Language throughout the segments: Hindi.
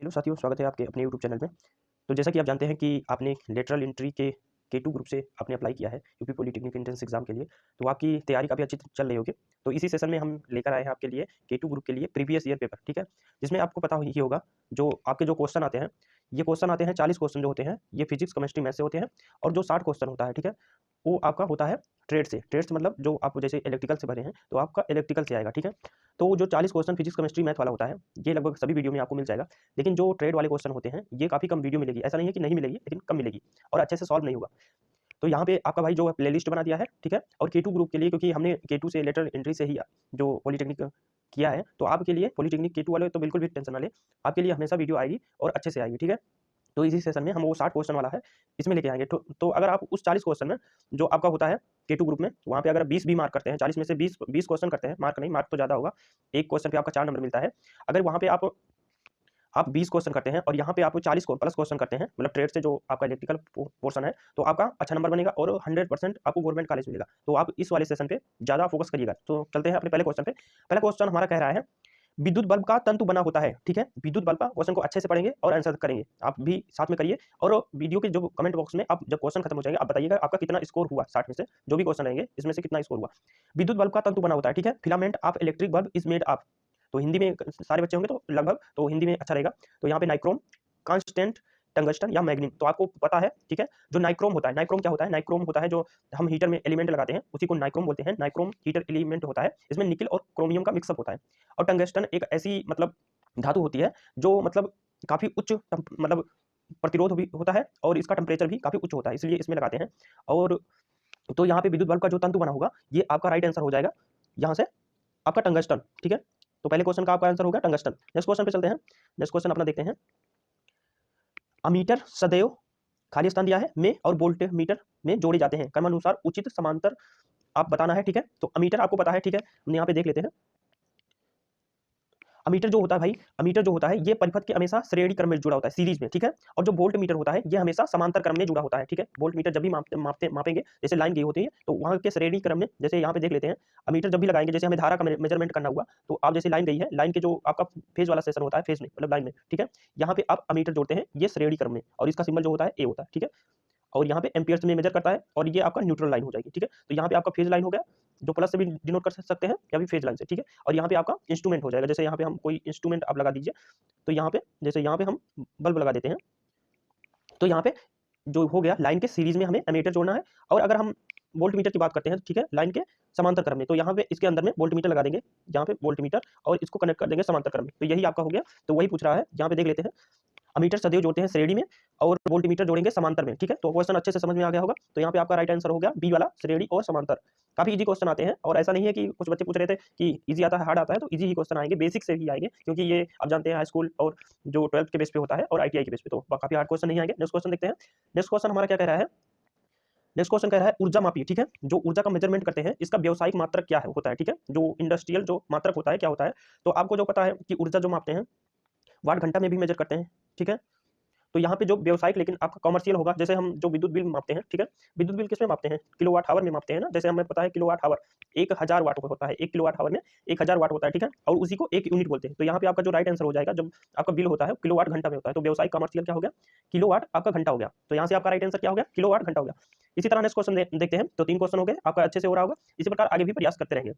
हेलो साथियों, स्वागत है आपके अपने यूट्यूब चैनल में। तो जैसा कि आप जानते हैं कि आपने लेटरल एंट्री के K2 ग्रुप से आपने अप्लाई किया है यूपी पॉलिटेक्निक एंट्रेंस एग्जाम के लिए, तो आपकी तैयारी काफ़ी अच्छी चल रही होगी। तो इसी सेशन में हम लेकर आए हैं आपके लिए K2 ग्रुप के लिए प्रीवियस ईयर पेपर, ठीक है? जिसमें आपको पता ही होगा, जो आपके जो क्वेश्चन आते हैं, ये क्वेश्चन आते हैं 40 क्वेश्चन जो होते हैं, ये फिजिक्स, केमिस्ट्री, मैथ्स से होते हैं। और जो 60 क्वेश्चन होता है, ठीक है? वो आपका होता है ट्रेड से। ट्रेड से मतलब जो आप जैसे इलेक्ट्रिकल से भरे हैं, तो आपका इलेक्ट्रिकल से आएगा, ठीक है? तो जो 40 क्वेश्चन फिजिक्स, केमिस्ट्री, मैथ वाला होता है, ये लगभग सभी वीडियो में आपको मिल जाएगा। लेकिन जो ट्रेड वाले क्वेश्चन होते हैं, ये काफ़ी कम वीडियो मिलेगी। ऐसा नहीं है कि नहीं मिलेगी, लेकिन कम मिलेगी और अच्छे से सॉल्व नहीं होगा। तो यहाँ पे आपका भाई जो प्लेलिस्ट बना दिया है, ठीक है? और K2 ग्रुप के लिए, क्योंकि हमने K2 से लेटर एंट्री से ही जो पॉलिटेक्निक किया है, तो आपके लिए पॉलिटेक्निक K2 वाले तो बिल्कुल भी टेंशन ना लें। आपके लिए हमेशा वीडियो आएगी और अच्छे से आएगी, ठीक है? तो इसी सेशन में हम वो 60 क्वेश्चन वाला है, इसमें लेके आएँगे। तो अगर आप उस 40 क्वेश्चन में जो आपका होता है K2 ग्रुप में, वहाँ पे अगर 20 भी मार्क करते हैं, 40 में से 20 क्वेश्चन करते हैं, मार्क नहीं, मार्क तो ज़्यादा होगा। एक क्वेश्चन पे आपका 4 नंबर मिलता है। अगर वहाँ पे आप 20 क्वेश्चन करते हैं और यहाँ पे आप 40 को प्लस क्वेश्चन करते हैं, मतलब ट्रेड से जो आपका इलेक्ट्रिकल पोर्शन है, तो आपका अच्छा नंबर बनेगा और 100% आपको गवर्नमेंट कॉलेज मिलेगा। तो आप इस वाले सेशन पे ज़्यादा फोकस करिएगा। तो चलते हैं अपने पहले क्वेश्चन पे। पहला क्वेश्चन हमारा कह रहा है, विद्युत बल्ब का तंतु बना होता है, ठीक है? विद्युत बल्ब का क्वेश्चन को अच्छे से पढ़ेंगे और आंसर करेंगे। आप भी साथ में करिए और वीडियो के जो कमेंट बॉक्स में आप जब क्वेश्चन खत्म हो जाएंगे, आप बताइएगा आपका कितना स्कोर हुआ 60 में से। जो भी क्वेश्चन रहेंगे, इसमें से कितना स्कोर हुआ। विद्युत बल्ब का तंतु बना होता है, ठीक है? Filament of electric bulb is made of. तो हिंदी में सारे बच्चे होंगे तो लगभग, तो हिंदी में अच्छा रहेगा। तो यहाँ पे नाइक्रोम, कांस्टेंट, टंगस्टन या मैग्नीम, तो आपको पता है, ठीक है? जो नाइक्रोम होता है, नाइक्रोम क्या होता है? नाइक्रोम होता है जो हम हीटर में एलिमेंट लगाते हैं, उसी को नाइक्रोम बोलते हैं। नाइक्रोम हीटर एलिमेंट होता है, इसमें निकल और क्रोमियम का मिक्सअप होता है। और टंगस्टन एक ऐसी मतलब धातु होती है जो मतलब काफ़ी उच्च मतलब प्रतिरोध भी होता है और इसका टेम्परेचर भी काफ़ी उच्च होता है, इसलिए इसमें लगाते हैं। और तो यहाँ पे विद्युत बल्ब का जो तंतु बना होगा, ये आपका राइट आंसर हो जाएगा यहाँ से, आपका टंगस्टन, ठीक है? तो पहले क्वेश्चन का आपका आंसर होगा टंगस्टन। नेक्स्ट क्वेश्चन पे चलते हैं। नेक्स्ट क्वेश्चन अपना देखते हैं। अमीटर सदैव, खाली स्थान दिया है, में और वोल्ट मीटर में जोड़े जाते हैं, क्रमानुसार उचित समांतर आप बताना है, ठीक है? तो अमीटर आपको पता है, ठीक है? हम यहाँ पे देख लेते हैं। अमीटर जो होता है भाई, अमीटर जो होता है, ये परिपथ के हमेशा श्रेणी क्रम में जुड़ा होता है, सीरीज में, ठीक है? और जो वोल्ट मीटर होता है, ये हमेशा समांतर क्रम में जुड़ा होता है, ठीक है? वोल्ट मीटर जब भी मापेंगे, जैसे लाइन गई होती है, तो वहाँ के श्रेणी क्रम में, जैसे यहाँ पे देख लेते हैं। अमीटर जब भी लगाएंगे, जैसे हमें धारा का मेजरमेंट करना हुआ, तो आप जैसे लाइन गई है, लाइन के जो आपका फेज वाला सेशन होता है, फेज में मतलब लाइन में, ठीक है? यहाँ पे आप अमीटर जोड़ते हैं, ये श्रेणी क्रम में, और इसका सिंबल जो होता है ए होता है, ठीक है? और यहाँ पे एम्पियर्स में मेजर करता है और ये आपका न्यूट्रल लाइन हो जाएगी, ठीक है? तो यहाँ पे आपका फेज लाइन हो गया, जो प्लस से भी डिनोट कर सकते हैं या फिर फेज लाइन से, ठीक है? और यहाँ पे आपका इंस्ट्रूमेंट हो जाएगा, जैसे यहाँ पे हम कोई इंस्ट्रूमेंट आप लगा दीजिए, तो यहाँ पे जैसे यहाँ पे हम बल्ब लगा देते हैं, तो यहाँ पे जो हो गया लाइन के सीरीज में हमें एमीटर जोड़ना है। और अगर हम वोल्ट मीटर की बात करते हैं, ठीक है, लाइन के समांतर क्रम में, तो यहाँ पे इसके अंदर में वोल्ट मीटर लगा देंगे, यहाँ पे वोल्ट मीटर, और इसको कनेक्ट कर देंगे समांतर क्रम में, तो यही आपका हो गया। तो वही पूछ रहा है, यहाँ पे देख लेते हैं। अमीटर सदैव जोड़ते हैं श्रेणी में और वोल्टमीटर जोड़ेंगे समांतर में, ठीक है? तो क्वेश्चन अच्छे से समझ में आ गया होगा। तो यहाँ पे आपका राइट आंसर हो गया बी वाला, श्रेणी और समांतर। काफी इजी क्वेश्चन आते हैं, और ऐसा नहीं है कि कुछ बच्चे पूछ रहे थे कि इजी आता है, हार्ड आता है, तो इजी ही क्वेश्चन आएंगे, बेसिक से ही आएंगे, क्योंकि ये आप जानते हैं हाई स्कूल और जो 12th के बेस पे होता है और ITI के बेस पे, तो काफी हार्ड क्वेश्चन नहीं आएंगे। नेक्स्ट क्वेश्चन देखते हैं। नेक्स्ट क्वेश्चन हमारा क्या कह रहा है? नेक्स्ट क्वेश्चन कह रहा है ऊर्जा मापी, ठीक है? जो ऊर्जा का मेजरमेंट करते हैं, इसका व्यावसायिक मात्रक क्या है होता है, ठीक है? जो इंडस्ट्रियल जो मात्रक होता है, क्या होता है? तो आपको जो पता है कि ऊर्जा जो मापते हैं, वाट घंटा में भी मेजर करते हैं, ठीक है? तो यहाँ पे जो व्यावसायिक, लेकिन आपका कमर्शियल होगा, जैसे हम जो विद्युत बिल मापते हैं, ठीक है? विद्युत बिल किसमें मापते हैं? किलोवाट आवर में मापते हैं ना? जैसे हमें पता है किलोवाट आवर 1000 वाट होता है, 1 किलोवाट आवर में 1000 वाट होता है, ठीक है? और उसी को 1 यूनिट बोलते हैं। तो यहाँ पे आपका जो राइट आंसर हो जाएगा, जब आपका बिल होता है किलोवाट घंटा में होता है, तो व्यावसायिक कमर्शियल क्या हो गया? किलोवाट आपका घंटा हो गया। तो यहाँ से आपका राइट आंसर क्या हो गया? किलोवाट घंटा हो गया। इसी तरह नेक्स्ट क्वेश्चन देखते हैं। तो 3 क्वेश्चन हो गए, आपका अच्छे से हो रहा होगा। इसी प्रकार आगे भी प्रयास करते रहेंगे।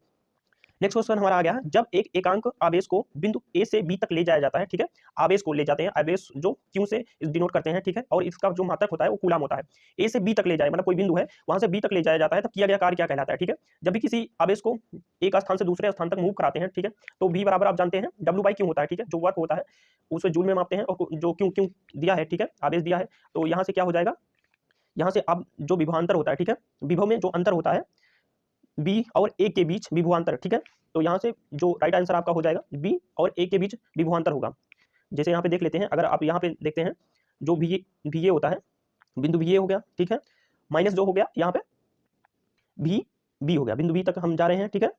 नेक्स्ट क्वेश्चन हमारा आ गया है, जब एक एकांक आवेश को बिंदु ए से बी तक ले जाया जाता है, ठीक है? आवेश को ले जाते हैं, आवेश जो क्यू से डिनोट करते हैं, ठीक है? और इसका जो मात्रक होता है वो कूलाम होता है। ए से बी तक ले जाए, मतलब कोई बिंदु है, वहां से बी तक ले जाया जाता है, तब किया गया कार्य क्या कहलाता है, ठीक है? जब भी किसी आवेश को एक स्थान से दूसरे स्थान तक मूव कराते हैं, ठीक है? तो v बराबर आप जानते हैं W/Q होता है, ठीक है? जो वर्क होता है उसे जूल में मापते हैं, और जो क्यू क्यू दिया है, ठीक है? आवेश दिया है, तो यहाँ से क्या हो जाएगा? यहाँ से अब जो विभवांतर होता है, ठीक है? विभव में जो अंतर होता है बी और ए के बीच विभवांतर, ठीक है? तो यहाँ से जो राइट आंसर आपका हो जाएगा बी और ए के बीच विभवांतर होगा। जैसे यहाँ पे देख लेते हैं, अगर आप यहाँ पे देखते हैं, जो भी ए होता है, बिंदु भी ए हो गया, ठीक है? माइनस जो हो गया यहाँ पे भी बी हो गया, बिंदु बी तक हम जा रहे हैं, ठीक है?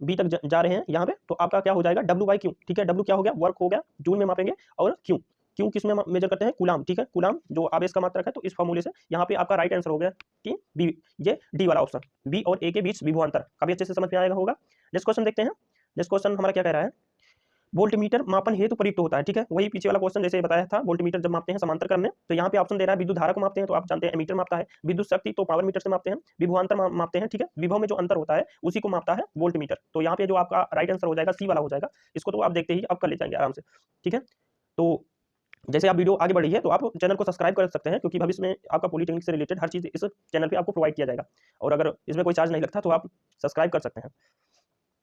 बी तक जा रहे हैं यहाँ पे, तो आपका क्या हो जाएगा? W/Q, ठीक है? W क्या हो गया? वर्क हो गया, जूल में मापेंगे, और क्यू, क्यू किस में मेजर करते हैं? कूलाम, ठीक है? कूलाम जो आवेश का मात्रक है, तो इस फॉर्मूले से यहाँ पे आपका राइट आंसर हो गया कि बी, ये डी वाला ऑप्शन, बी और ए के बीच विभवांतर। काफी अच्छे से समझ में आएगा होगा। नेक्स्ट क्वेश्चन देखते हैं। नेक्स्ट क्वेश्चन हमारा क्या कह रहा है? वोल्टमीटर मापन हेतु प्रयुक्त होता है, ठीक है। वही पीछे वाला क्वेश्चन जैसे बताया था, वोल्टमीटर जब मापते हैं समांतर क्रम में, तो यहाँ पे ऑप्शन दे रहा है विद्युत धारा को मापते हैं, तो आप जानते हैं एमीटर मापता है, विद्युत शक्ति तो पावर मीटर से मापते हैं, विभवांतर मापते हैं, ठीक है। विभव में जो अंतर होता है उसी को मापता है वोल्टमीटर। तो यहाँ पे जो आपका राइट आंसर हो जाएगा सी वाला हो जाएगा। इसको तो आप देखते ही आप कर ले जाएंगे आराम से, ठीक है। तो जैसे आप वीडियो आगे बढ़ी है तो आप चैनल को सब्सक्राइब कर सकते हैं, क्योंकि भविष्य में आपका पॉलिटेक्निक से रिलेटेड हर चीज़ इस चैनल पे आपको प्रोवाइड किया जाएगा, और अगर इसमें कोई चार्ज नहीं लगता तो आप सब्सक्राइब कर सकते हैं।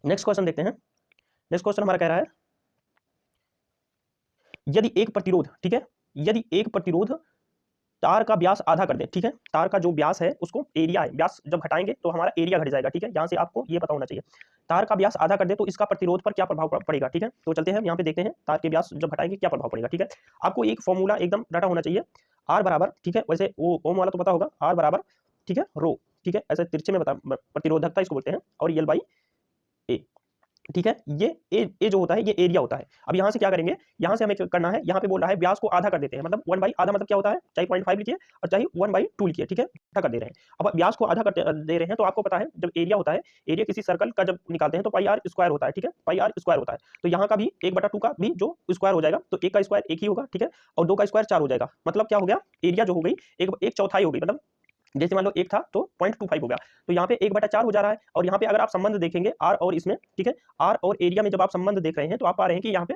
नेक्स्ट क्वेश्चन देखते हैं। नेक्स्ट क्वेश्चन हमारा कह रहा है, यदि एक प्रतिरोध, ठीक है, यदि एक प्रतिरोध तार का व्यास आधा कर दे, ठीक है, तार का जो व्यास है उसको एरिया है, व्यास जब घटाएंगे तो हमारा एरिया घट जाएगा, ठीक है। यहाँ से आपको ये पता होना चाहिए, तार का व्यास आधा कर दे तो इसका प्रतिरोध पर क्या प्रभाव पड़ेगा, ठीक है। तो चलते हैं यहाँ पे देखते हैं तार के व्यास जब घटाएंगे क्या प्रभाव पड़ेगा, ठीक है। आपको एक फॉर्मूला एकदम डाटा होना चाहिए, आर बराबर, ठीक है, वैसे वो ओम वाला तो पता होगा, आर बराबर, ठीक है, रो, ठीक है, ऐसे तिरछे में बता प्रतिरोधकता इसको बोलते हैं, और यल बाई ए, ठीक है। ये ए जो होता है ये एरिया होता है। अब यहाँ से क्या करेंगे, यहाँ से हमें करना है, यहाँ पे बोल रहा है व्यास को आधा कर देते हैं, मतलब 1/, आधा मतलब क्या होता है, चाहे 0.5 लिखिए और चाहे 1/2 लिखिए, ठीक है, आधा कर दे रहे हैं। अब व्यास को आधा कर दे रहे हैं तो आपको पता है जब एरिया होता है, एरिया किसी सर्कल का जब निकालते हैं तो पाई आर स्क्वायर होता है, ठीक है, पाई आर स्क्वायर होता है। तो यहाँ का भी 1/2 का भी जो स्क्वायर हो जाएगा, तो 1 का स्क्वायर 1 ही होगा, ठीक है, और 2 का स्क्वायर 4 हो जाएगा। मतलब क्या हो गया, एरिया जो हो गई 1/4 हो गई, मतलब जैसे मान लो 1 था तो 0.25 हो गया, तो यहाँ पे 1/4 हो जा रहा है। और यहाँ पे अगर आप संबंध देखेंगे आर और इसमें, ठीक है, आर और एरिया में जब आप संबंध देख रहे हैं तो आप पा रहे हैं कि यहाँ पे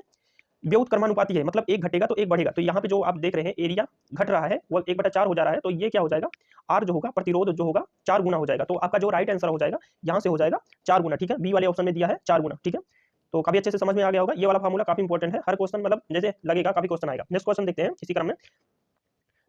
व्युत्क्रमानुपाती है, मतलब एक घटेगा तो एक बढ़ेगा। तो यहाँ पे जो आप देख रहे हैं एरिया घट रहा है वो 1/4 हो जा रहा है, तो ये क्या हो जाएगा, आर जो होगा प्रतिरोध जो होगा 4 गुना हो जाएगा। तो आपका जो राइट आंसर हो जाएगा यहाँ से हो जाएगा 4 गुना, ठीक है, बी वाले ऑप्शन में दिया है 4 गुना, ठीक है। तो काफी अच्छे से समझ में आ गया होगा, ये वाला फार्मूला काफी इंपॉर्टेंट है, हर क्वेश्चन मतलब जैसे लगेगा काफी क्वेश्चन आएगा। नेक्स्ट क्वेश्चन देखते हैं इसी क्रम में।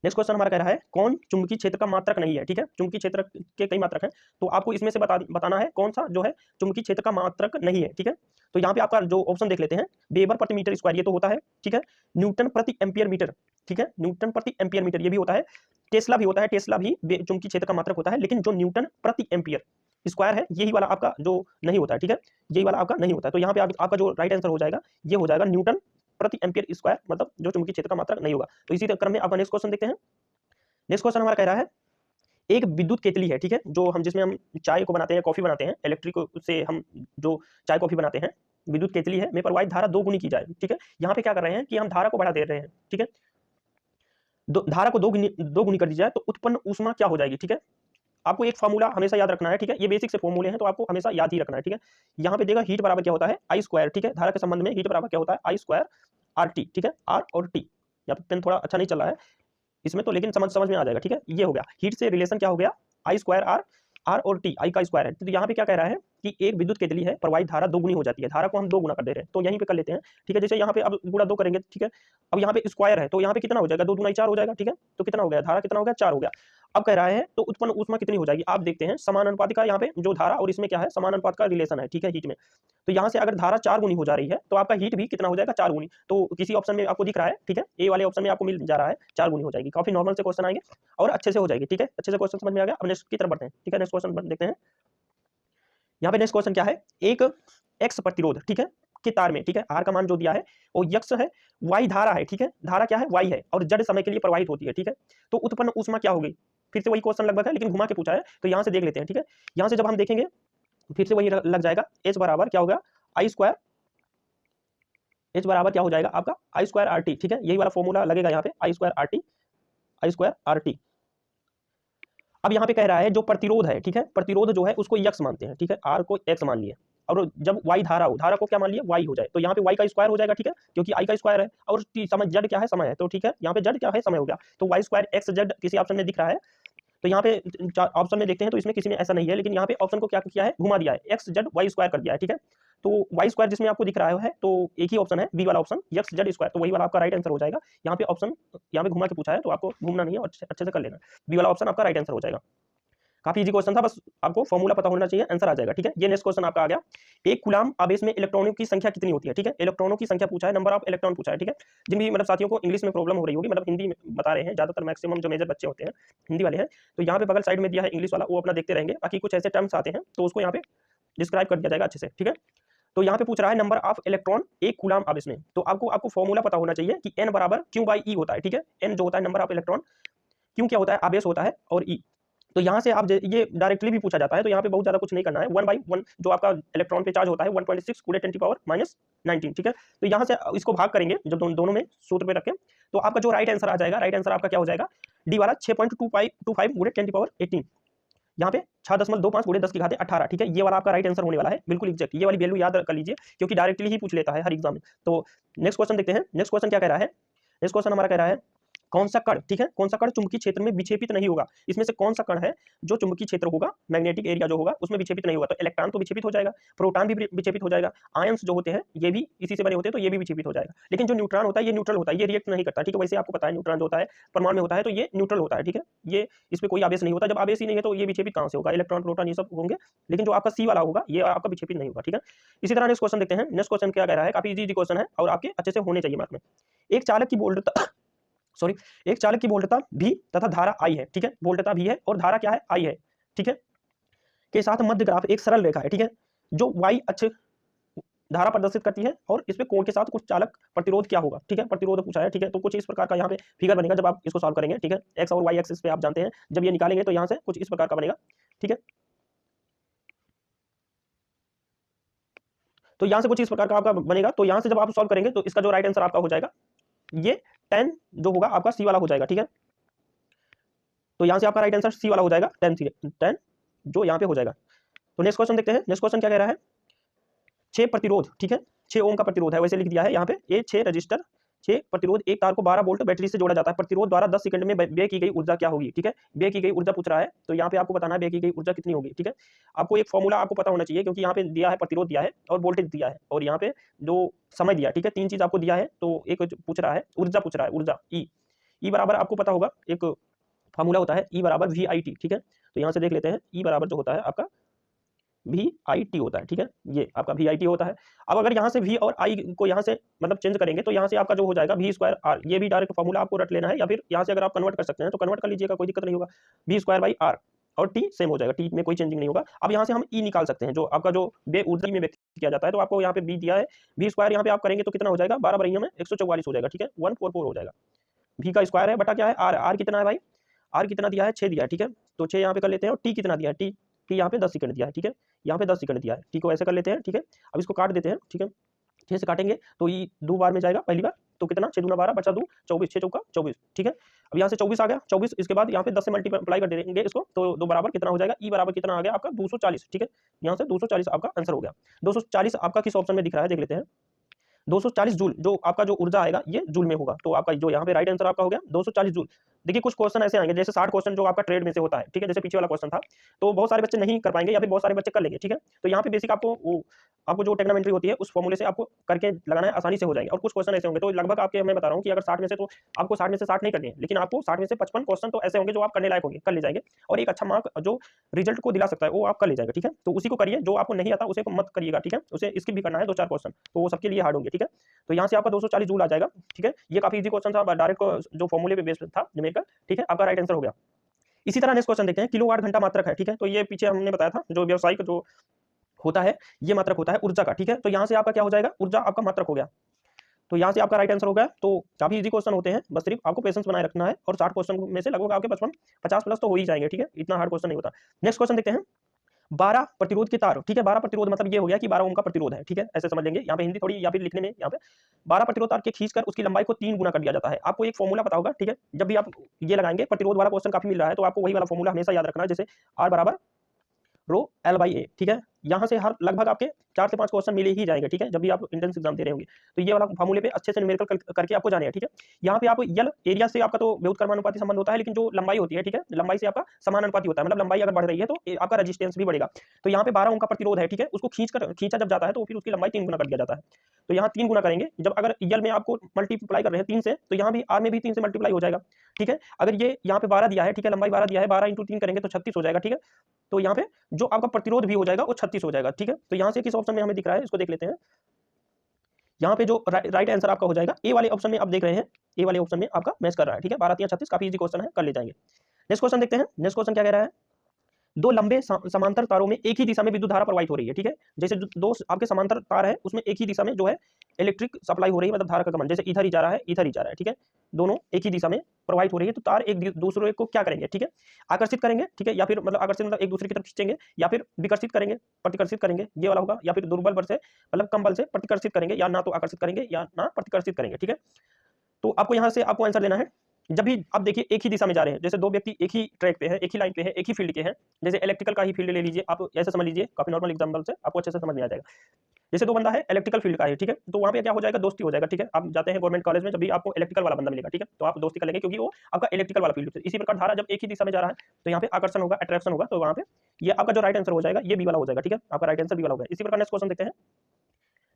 नेक्स्ट क्वेश्चन हमारा कह रहा है कौन चुंबकीय क्षेत्र का मात्रक नहीं है, ठीक है, चुंबकीय क्षेत्र के कई मात्रक हैं, तो आपको इसमें से बताना है कौन सा जो है चुंबकीय क्षेत्र का मात्रक नहीं है, ठीक है। तो यहाँ पे आपका जो ऑप्शन देख लेते हैं, वेबर प्रति मीटर स्क्वायर ये तो होता है, ठीक है, न्यूटन प्रति एम्पियर मीटर, ठीक है, न्यूटन प्रति एम्पियर मीटर ये भी होता है, टेस्ला भी होता है, टेस्ला भी चुंबकीय क्षेत्र का मात्रक होता है, लेकिन जो न्यूटन प्रति एम्पियर स्क्वायर है यही वाला आपका जो नहीं होता है, ठीक है, यही वाला आपका नहीं होता है। तो यहाँ पे आपका जो राइट आंसर हो जाएगा ये हो जाएगा न्यूटन प्रति एम्पियर स्क्वायर, मतलब जो चुंबकीय क्षेत्र का मात्रक नहीं होगा। तो इसी क्रम में आपका नेक्स्ट क्वेश्चन देखते हैं। नेक्स्ट क्वेश्चन हमारा कह रहा है, एक विद्युत केतली है, ठीक है, जो हम जिसमें हम चाय को बनाते हैं, कॉफी बनाते हैं, इलेक्ट्रिक से हम जो चाय कॉफी बनाते हैं, विद्युत केतली है, में प्रवाहित धारा 2 गुनी की जाए, ठीक है। यहाँ पे क्या कर रहे हैं कि हम धारा को बढ़ा दे रहे हैं, ठीक है, धारा को 2 गुनी कर दी जाए तो उत्पन्न ऊष्मा क्या हो जाएगी, ठीक है। आपको एक फार्मूला हमेशा याद रखना है, ठीक है, ये बेसिक से फॉर्मूले हैं तो आपको हमेशा याद ही रखना है, ठीक है। यहाँ पे देगा हीट बराबर क्या होता है आई स्क्वायर, ठीक है, धारा के संबंध में हीट बराबर क्या होता है आई स्क्वायर आर टी, ठीक है, आर और टी। यहाँ पे पेन थोड़ा अच्छा नहीं चल रहा है इसमें तो, लेकिन समझ में आ जाएगा, ठीक है। ये हो गया हीट से रिलेशन क्या हो गया आई स्क्वायर आर, आर और टी आई का स्क्वायर है। तो यहाँ पे क्या कह रहा है कि एक विद्युत केतली है, प्रवाहित धारा 2 गुनी हो जाती है, धारा को हम 2 गुना कर दे रहे हैं, तो यहीं पे कर लेते हैं, ठीक है। जैसे यहाँ पे अब गुणा 2 करेंगे, ठीक है, अब यहाँ पे स्क्वायर है तो यहाँ पे कितना हो जाएगा 2 दूना 4 हो जाएगा, ठीक है। तो कितना हो गया, धारा कितना हो गया 4 हो गया। अब कह रहा है तो उत्पन्न ऊष्मा कितनी हो जाएगी, आप देखते हैं समानुपाती का यहाँ पे जो धारा और इसमें क्या है समानुपात का रिलेशन है, ठीक है, हीट में। तो यहाँ से अगर धारा 4 गुनी हो जा रही है तो आपका हीट भी कितना हो जाएगा 4 गुनी। तो किसी ऑप्शन में आपको दिख रहा है, ठीक है, ए वाले ऑप्शन में आपको मिल जा रहा है 4 गुनी हो जाएगी। काफी नॉर्मल से क्वेश्चन आएंगे और अच्छे से हो जाएगी, ठीक है, अच्छे से क्वेश्चन समझ में आ गया। अब नेक्स्ट की तरफ बढ़ते हैं, ठीक है, नेक्स्ट क्वेश्चन देखते हैं। यहाँ पे नेक्स्ट क्वेश्चन क्या है, एक एक्स प्रतिरोध, ठीक है, के तार में, ठीक है, आर का मान जो दिया है वो यक्स है, वाई धारा है, ठीक है, धारा क्या है वाई है और जड़ समय के लिए प्रवाहित होती है, ठीक है। तो उत्पन्न ऊष्मा क्या होगी, फिर से वही क्वेश्चन लगभग है लेकिन घुमा के पूछा है, तो यहाँ से देख लेते हैं, ठीक है। यहाँ से जब हम देखेंगे फिर से वही लग जाएगा, एच बराबर क्या होगा आई स्क्वायर, एच बराबर क्या हो जाएगा आपका आई स्क्वायर आर टी, ठीक है, यही वाला फॉर्मूला लगेगा यहाँ पे आई स्क्वायर आर टी, आई स्क्वायर आर टी। अब यहाँ पे कह रहा है जो प्रतिरोध है, ठीक है, प्रतिरोध जो है उसको यक्स मानते हैं, ठीक है, आर को एक्स मान लिए और जब वाई धारा हो, धारा को क्या मान लिया वाई हो जाए, तो यहाँ पे वाई का स्क्वायर हो जाएगा, ठीक है, क्योंकि आई का स्क्वायर है और समय जेड क्या है समय है, तो ठीक है, यहाँ पे जेड क्या है समय हो गया, तो वाई स्क्वायर एक्स जेड किसी ऑप्शन में दिख रहा है। तो यहाँ पे ऑप्शन में देखते हैं तो इसमें किसी में ऐसा नहीं है, लेकिन यहाँ पे ऑप्शन को क्या किया है घुमा दिया है, एक्स जेड वाई स्क्वायर कर दिया है, ठीक है। तो वाई स्क्वायर जिसमें आपको दिख रहा है तो एक ही ऑप्शन है बी वाला ऑप्शन एक्स जेड स्क्वायर, तो वही वाला आपका राइट आंसर हो जाएगा। यहाँ पे ऑप्शन यहाँ पे घुमा के पूछा है तो आपको घूमना नहीं है और अच्छे से कर लेना, बी वाला ऑप्शन आपका राइट आंसर हो जाएगा। काफी इजी क्वेश्चन था, बस आपको फॉर्मूला पता होना चाहिए, आंसर आ जाएगा, ठीक है। ये नेक्स्ट क्वेश्चन आपका आ गया, एक कूलाम आवेश में इलेक्ट्रॉनों की संख्या कितनी होती है, ठीक है, इलेक्ट्रॉनों की संख्या पूछा है, नंबर ऑफ इलेक्ट्रॉन पूछा है, ठीक है। जिन भी मतलब साथियों को इंग्लिश में प्रॉब्लम हो रही होगी, मतलब हिंदी में बता रहे हैं ज्यादातर मैक्सिमम जो मेजर बच्चे होते हैं हिंदी वाले हैं, तो यहाँ पे बगल साइड में दिया है इंग्लिश वाला, वो अपना देखते रहेंगे, बाकी कुछ ऐसे टर्म्स आते हैं तो उसको यहाँ पे डिस्क्राइब कर दिया जाएगा अच्छे से, ठीक है। तो यहाँ पे पूछ रहा है नंबर ऑफ इलेक्ट्रॉन एक कूलाम आवेश में, तो आपको फॉर्मूला पता होना चाहिए कि n बराबर q बाई ई होता है, ठीक है, n जो होता है नंबर ऑफ इलेक्ट्रॉन, क्यों क्या होता है आवेश होता है और ई तो यहाँ से आप ये डायरेक्टली भी पूछा जाता है, तो यहाँ पे बहुत ज़्यादा कुछ नहीं करना है। 1/1 जो आपका इलेक्ट्रॉन पे चार्ज होता है 1.6 × 10⁻⁻19, ठीक है। तो यहाँ से इसको भाग करेंगे जब दोनों में सूत्र पे रखें, तो आपका जो राइट आंसर आ जाएगा, राइट आंसर आपका क्या हो जाएगा, डी वाला 6.25 × 10⁻18, यहाँ पे 6.25 × 10⁻18, ठीक है। ये वाला आपका राइट आंसर होने वाला है, बिल्कुल एग्जैक्ट। ये वाली वैल्यू याद कर लीजिए, क्योंकि डायरेक्टली ही पूछ लेता है हर एग्जाम में। तो नेक्स्ट क्वेश्चन देखते हैं। नेक्स्ट क्वेश्चन क्या कह रहा है, नेक्स्ट क्वेश्चन हमारा कह रहा है कौन सा कण, ठीक है, कौन सा कण चुंबकीय क्षेत्र में विक्षेपित नहीं होगा, इसमें से कौन सा कण है जो चुंबकीय क्षेत्र होगा, मैग्नेटिक एरिया जो होगा उसमें विक्षेपित नहीं होगा। तो इलेक्ट्रॉन तो विक्षेपित हो जाएगा, प्रोटॉन भी विक्षेपित हो जाएगा, आयंस जो होते हैं ये भी इसी से बने होते हैं, तो ये भी विक्षेपित हो जाएगा। लेकिन जो न्यूट्रॉन होता है ये न्यूट्रल होता है, ये रिएक्ट नहीं करता, ठीक है। वैसे आपको पता है न्यूट्रॉन जो होता है परमाणु में होता है, तो ये न्यूट्रल होता है, ठीक है। ये इसमें कोई आवेश नहीं होता, जब आवेश ही नहीं है तो ये विक्षेपित कहाँ से होगा, इलेक्ट्रॉन प्रोटॉन ये सब होंगे, लेकिन जो आपका सी वाला होगा ये आपका विक्षेपित नहीं होगा, ठीक है। इसी तरह नेक्स्ट क्वेश्चन देखते हैं। नेक्स्ट क्वेश्चन क्या कह रहा है, काफी इजी क्वेश्चन है और आपके अच्छे से होने चाहिए मार्क में। एक चालक की वोल्टता एक चालक की वोल्टता V तथा धारा I है, ठीक है। वोल्टता V है और धारा क्या है, I है, ठीक है, के साथ मध्य ग्राफ एक सरल रेखा है, ठीक है, जो Y अक्ष धारा प्रदर्शित करती है और इसमें कोण के साथ कुछ चालक प्रतिरोध क्या होगा, ठीक है, प्रतिरोध पूछा है, ठीक है। तो कुछ इस प्रकार का यहाँ पे फिगर बनेगा जब आप इसको सॉल्व करेंगे, ठीक है। एक्स और वाई एक्सिस पे आप जानते हैं जब ये निकालेंगे तो यहाँ से कुछ इस प्रकार का बनेगा, ठीक है। तो यहाँ से कुछ इस प्रकार का आपका बनेगा, तो यहाँ से जब आप सॉल्व करेंगे तो इसका जो राइट आंसर आपका हो जाएगा ये 10 जो होगा आपका सी वाला हो जाएगा, ठीक है। तो यहाँ से आपका राइट आंसर सी वाला हो जाएगा, 10 जो यहाँ पे हो जाएगा। तो नेक्स्ट क्वेश्चन देखते हैं। नेक्स्ट क्वेश्चन क्या कह रहा है, 6 प्रतिरोध, ठीक है, 6 ओम का प्रतिरोध है, वैसे लिख दिया है यहाँ पे, ये 6 रजिस्टर 6 प्रतिरोध, एक तार को 12 वोल्ट बैटरी से जोड़ा जाता है, प्रतिरोध द्वारा 10 सेकंड में व्यय की गई ऊर्जा क्या होगी, ठीक है। व्यय की गई ऊर्जा पूछ रहा है, तो यहाँ पे आपको बताना है व्यय की गई ऊर्जा कितनी होगी, ठीक है। आपको एक फॉर्मूला आपको पता होना चाहिए, क्योंकि यहाँ पे दिया है प्रतिरोध दिया है और वोल्टेज दिया है और यहाँ पे जो समय दिया है, ठीक है, 3 चीज आपको दिया है। तो एक पूछ रहा है ऊर्जा, पूछ रहा है ऊर्जा ई बराबर आपको पता होगा, एक फॉर्मूला होता है ई बराबर VIT, ठीक है। तो यहाँ से देख लेते हैं, ई बराबर जो होता है आपका VIT होता है, ठीक है, ये आपका VIT होता है। अब अगर यहाँ से V और I को यहाँ से मतलब चेंज करेंगे तो यहाँ से आपका जो हो जाएगा V²R, ये भी डायरेक्ट फॉर्मूला आपको रट लेना है, या फिर यहाँ से अगर आप कन्वर्ट कर सकते हैं तो कन्वर्ट कर लीजिएगा, कोई दिक्कत नहीं होगा। V²/R और T सेम हो जाएगा, T में कोई चेंजिंग नहीं होगा। अब यहाँ से हम E निकाल सकते हैं, जो आपका जो बे ऊर्जा में व्यक्त किया जाता है, तो आपको यहाँ पे V दिया है, V² यहाँ पे आप करेंगे तो कितना हो जाएगा, 12 बरिया में 144 हो जाएगा, ठीक है, 144 हो जाएगा। V का स्क्वायर है बटा क्या है R कितना है भाई, R कितना दिया है, 6 दिया है, ठीक है। तो 6 यहाँ पे कर लेते हैं और T कितना दिया है, T यहाँ पे 10 सेकंड दिया है, ठीक है, यहाँ पे 10 सेकंड दिया है, T को ऐसे कर लेते हैं, ठीक है। अब इसको काट देते हैं, ठीक है, 6 से काटेंगे तो ये 2 बार में जाएगा, पहली बार तो कितना 6 दूना 12 बचा 2 24, 6 चौका 24, ठीक है। अब यहाँ से 24 आ गया, 24 इसके बाद यहाँ पे 10 से मल्टीप्लाई कर देंगे इसको, तो 2 बराबर कितना हो जाएगा, ई बराबर कितना आ गया आपका 240, ठीक है। यहाँ से 240 आपका आंसर हो गया। 240 आपका किस ऑप्शन में दिख रहा है देख लेते हैं। 240 जूल जो आपका जो ऊर्जा आएगा ये जूल में होगा, तो आपका जो यहाँ पे राइट आंसर आपका हो गया 240 जूल। देखिए कुछ क्वेश्चन ऐसे आएंगे जैसे 60 क्वेश्चन जो आपका ट्रेड में से होता है, ठीक है, जैसे पीछे वाला क्वेश्चन था, तो बहुत सारे बच्चे नहीं कर पाएंगे या फिर बहुत सारे बच्चे कर लेंगे, ठीक है। तो यहाँ पे बेसिक आपको जो टेक्नोमेट्री होती है उस फॉर्मूले से आपको करके लगाना है, आसानी से हो जाएगा। और कुछ क्वेश्चन ऐसे होंगे, तो लगभग आपके मैं बता रहा हूँ कि अगर 60 में से, तो आपको 60 में से 60 नहीं करनी है, लेकिन आपको 60 में से 55 क्वेश्चन तो ऐसे होंगे जो आप करने लायक होंगे, कर ले जाएंगे, और एक अच्छा मार्क जो रिजल्ट को दिला सकता है वो आप कर ले जाएगा, ठीक है। तो उसी को करिए, जो आपको नहीं आता उसे मत करिएगा, ठीक है, उसे स्किप भी करना है 2-4 क्वेश्चन, तो वो सबके लिए हार्ड होंगे, ठीक है। तो यहाँ से आपका 240 जूल आ जाएगा, ठीक है। ये काफी इजी क्वेश्चन था, डायरेक्ट जो फॉर्मूले पे बेस्ड था न्यूमेरिकल, ठीक है, आपका राइट आंसर हो गया। इसी तरह नेक्स्ट क्वेश्चन देखते हैं, किलोवाट घंटा मात्रक है, ठीक है। तो ये पीछे हमने बताया था जो व्यावसायिक जो होता है ये मात्रक होता है ऊर्जा का, ठीक है। तो यहाँ से आपका क्या हो जाएगा, ऊर्जा आपका मात्रक हो गया, तो यहाँ से आपका राइट आंसर हो गया। तो काफी इजी क्वेश्चन होते हैं, बस सिर्फ आपको पेशेंस बनाए रखना है, और 60 क्वेश्चन में से लगभग आपके 50 प्लस तो हो ही जाएंगे, ठीक है, इतना हार्ड क्वेश्चन नहीं होता। नेक्स्ट क्वेश्चन देखते हैं, 12 प्रतिरोध के तार, ठीक है, 12 प्रतिरोध मतलब ये हो गया कि 12 ओम का प्रतिरोध है, ठीक है, ऐसे समझ लेंगे। यहाँ पे हिंदी थोड़ी या फिर लिखने में, यहाँ पे 12 प्रतिरोध तार के खींचकर उसकी लंबाई को 3 गुना कर दिया जाता है। आपको एक फॉर्मूला पता होगा, ठीक है, जब भी आप ये लगाएंगे, प्रतिरोध वाला क्वेश्चन काफी मिल रहा है, तो आपको वही वाला फॉर्मूला हमेशा याद रखना है, जैसे R बराबर रो L/A, ठीक है। यहाँ से हर लगभग आपके 4 से 5 क्वेश्चन मिले ही जाएंगे, ठीक है, जब भी आप एंट्रेंस एग्जाम दे रहे होंगे, तो ये वाला फॉर्मूले पे अच्छे से न्यूमेरिकल करके आपको जाने हैं, ठीक है। यहाँ पे आप यल एरिया से आपका तो व्युत्क्रमानुपाती संबंध होता है, लेकिन जो लंबाई होती है, ठीक है, लंबाई से आपका समानुपाती होता है, मतलब लंबाई अगर बढ़ रही है तो आपका रेजिस्टेंस भी बढ़ेगा। तो यहाँ पे 12 ओम का प्रतिरोध है, ठीक है, उसको खींचा जब जाता है तो फिर उसकी लंबाई 3 गुना कर दिया जाता है। तो यहाँ 3 गुना करेंगे, जब अगर यल में आपको मल्टीप्लाई कर रहे हैं 3 से, तो यहाँ भी आर में भी 3 से मल्टीप्लाई हो जाएगा, ठीक है। अगर ये यहाँ पे 12 दिया है, ठीक है, लंबाई 12 दिया है, 12 × 3 करेंगे तो 36 हो जाएगा, ठीक है। तो यहाँ पे जो आपका प्रतिरोध भी हो जाएगा वो 36 हो जाएगा, ठीक है। तो यहाँ से किस ऑप्शन में हमें दिख रहा है इसको देख लेते हैं। यहाँ पे जो राइट आंसर आपका हो जाएगा ए वाले ऑप्शन में, आप देख रहे हैं ए वाले ऑप्शन में आपका मैच कर रहा है, ठीक है। 12 × 3 = 36, काफी इजी क्वेश्चन है, कर ले जाएंगे। नेक्स्ट क्वेश्चन देखते हैं। नेक्स्ट क्वेश्चन क्या कह रहा है, दो लंबे समांतर तारों में एक ही दिशा में विद्युत धारा प्रवाहित हो रही है, ठीक है। जैसे जो दो आपके समांतर तार है उसमें एक ही दिशा में जो है इलेक्ट्रिक सप्लाई हो रही है, मतलब धारा का गमन, जैसे इधर ही जा रहा है, इधर ही जा रहा है, ठीक है। दोनों एक ही दिशा में प्रवाहित हो रही है, तो तार एक दूसरे को क्या करेंगे, ठीक है, आकर्षित करेंगे, ठीक है, या फिर मतलब आकर्षित मतलब एक दूसरे की तरफ खींचेंगे, या फिर विकर्षित करेंगे, प्रतिकर्षित करेंगे, ये वाला होगा, या फिर दुर्बल बल से मतलब कम बल से प्रतिकर्षित करेंगे, या ना तो आकर्षित करेंगे या ना प्रतिकर्षित करेंगे, ठीक है। तो आपको यहाँ से आपको आंसर देना है, जब भी आप देखिए एक ही दिशा में जा रहे हैं, जैसे दो व्यक्ति एक ही ट्रैक पे है, एक ही लाइन पे है, एक ही फील्ड के हैं, जैसे इलेक्ट्रिकल का ही फील्ड ले लीजिए आप, ऐसे समझ लीजिए, काफी नॉर्मल एग्जांपल से आपको अच्छे से समझ में आ जाएगा। जैसे दो बंदा है इलेक्ट्रिकल फील्ड का है, ठीक है, तो वहाँ पे क्या हो जाएगा, दोस्ती हो जाएगा, ठीक है। आप जाते हैं गवर्नमेंट कॉलेज में, जब भी आपको इलेक्ट्रिकल वाला बंदा मिलेगा, ठीक है, तो आप दोस्ती कर लेंगे क्योंकि वो आपका इलेक्ट्रिकल वाला फील्ड है। इसी प्रकार धारा जब एक ही दिशा में जा रहा है तो यहाँ पे आकर्षण होगा, अट्रैक्शन होगा, तो वहाँ पे ये आपका जो राइट आंसर हो जाएगा ये बी वाला हो जाएगा, ठीक है, आपका राइट आंसर बी वाला होगा। इसी प्रकार नेक्स्ट क्वेश्चन देखते हैं।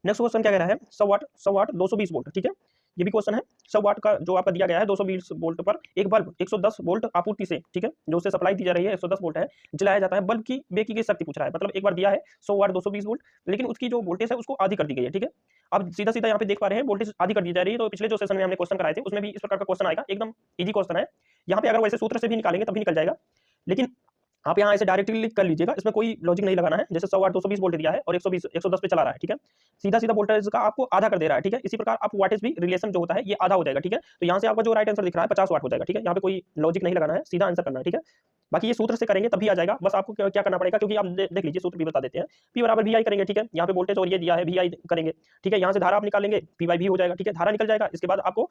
नेक्स्ट क्वेश्चन क्या कह रहा है, 100 वाट 220 वोल्ट, ठीक है, ये भी क्वेश्चन है। 100 वाट का जो आपका दिया गया है 220 वोल्ट पर एक बल्ब 110 वोल्ट आपूर्ति से, ठीक है, जो उसे सप्लाई दी जा रही है 110 वोल्ट है, जलाया जाता है। बल्ब की बेकी की शक्ति पूछ रहा है, मतलब एक बार दिया है 100 वाट 220 वोल्ट, लेकिन उसकी जो वोल्टेज है उसको आधी कर दी गई है, ठीक है। अब सीधा सीधा यहाँ पे देख पा रहे हैं वोल्टेज आधी कर दी जा रही है, तो पिछले जो सेशन में हमने क्वेश्चन कराए थे उसमें भी इस प्रकार का क्वेश्चन आएगा, एकदम ईजी क्वेश्चन है। यहाँ पे अगर वैसे सूत्र से भी निकालेंगे तभी निकल जाएगा, लेकिन आप यहाँ ऐसे डायरेक्टली कर लीजिएगा, इसमें कोई लॉजिक नहीं लगाना है। जैसे 100 वाट 220 वोल्ट दिया है और 110 पे चला रहा है, ठीक है, सीधा सीधा वोल्टेज का आपको आधा कर दे रहा है, ठीक है। इसी प्रकार आप वाटेज भी रिलेशन जो होता है ये आधा हो जाएगा, ठीक है। तो यहाँ से आपका जो राइट आंसर दिख रहा है 50 वाट हो जाएगा, ठीक है। यहाँ पे कोई लॉजिक नहीं लगाना है, सीधा आंसर करना है, ठीक है। बाकी ये सूत्र से करेंगे तभी आ जाएगा, बस आपको क्या करना पड़ेगा, क्योंकि आप देख लीजिए सूत्र भी बता देते हैं, पी बराबर वी आई करेंगे, ठीक है, यहाँ पे वोल्टेज और ये दिया है वी आई करेंगे, ठीक है। यहाँ से धारा आप निकालेंगे पी बाई वी हो जाएगा, ठीक है, धारा निकल जाएगा। इसके बाद आपको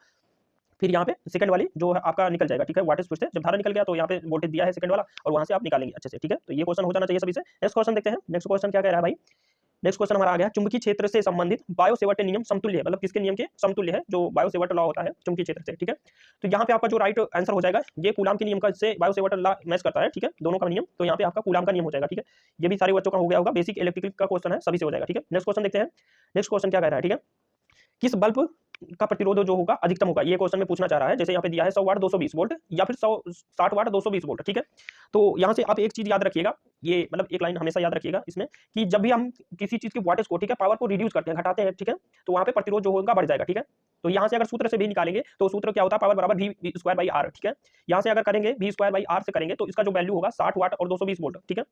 फिर यहाँ पे सेकंड वाली जो है आपका निकल जाएगा, ठीक है, वाटेज फिर से जब धारा निकल गया तो यहाँ पे वोल्टेज दिया है सेकंड वाला, और वहां से आप निकालेंगे अच्छे से, ठीक है। तो ये क्वेश्चन हो जाना चाहिए सभी से। नेक्स्ट क्वेश्चन देखते हैं। नेक्स्ट क्वेश्चन क्या कह रहा है भाई, नेक्स्ट क्वेश्चन हमारा आ गया, चुंबकीय क्षेत्र से संबंधित बायो-सेवर्ट नियम समतुल्य है, मतलब किसके नियम के समतुल्य है, जो बायो-सेवर्ट लॉ होता है चुंबकीय क्षेत्र से, ठीक है। तो यहाँ पे आपका जो राइट आंसर हो जाएगा ये कूलाम के नियम का से बायो-सेवर्ट लॉ मैच करता है, ठीक है, दोनों का नियम, तो यहाँ पे आपका कूलाम का नियम हो जाएगा, ठीक है। ये भी सारे बच्चों का हो गया होगा, बेसिक इलेक्ट्रिकल का क्वेश्चन है, सभी से हो जाएगा, ठीक है। नेक्स्ट क्वेश्चन देखते हैं। नेक्स्ट क्वेश्चन क्या कह रहा है, ठीक है, किस बल्ब का प्रतिरोध जो होगा अधिकतम होगा, ये क्वेश्चन में पूछना चाह रहा है। जैसे यहाँ पे दिया है 100 वाट 220 वोल्ट या फिर 60 वाट 220 वोल्ट, ठीक है। तो यहाँ से आप एक चीज याद रखिएगा, ये मतलब एक लाइन हमेशा याद रखिएगा इसमें, कि जब भी हम किसी चीज की वाटेज को, ठीक है, पावर को रिड्यूस करते हैं, घटाते हैं, ठीक है, तो वहाँ पे प्रतिरोध जो होगा बढ़ जाएगा, ठीक है। तो यहाँ से अगर सूत्र से भी निकालेंगे तो सूत्र क्या होता है, पावर बराबर वी स्क्वायर बाई आर, ठीक है। यहाँ से अगर करेंगे वी स्क्वायर बाई आर से करेंगे तो इसका जो वैल्यू होगा 60 वाट और 220 वोल्ट, ठीक है।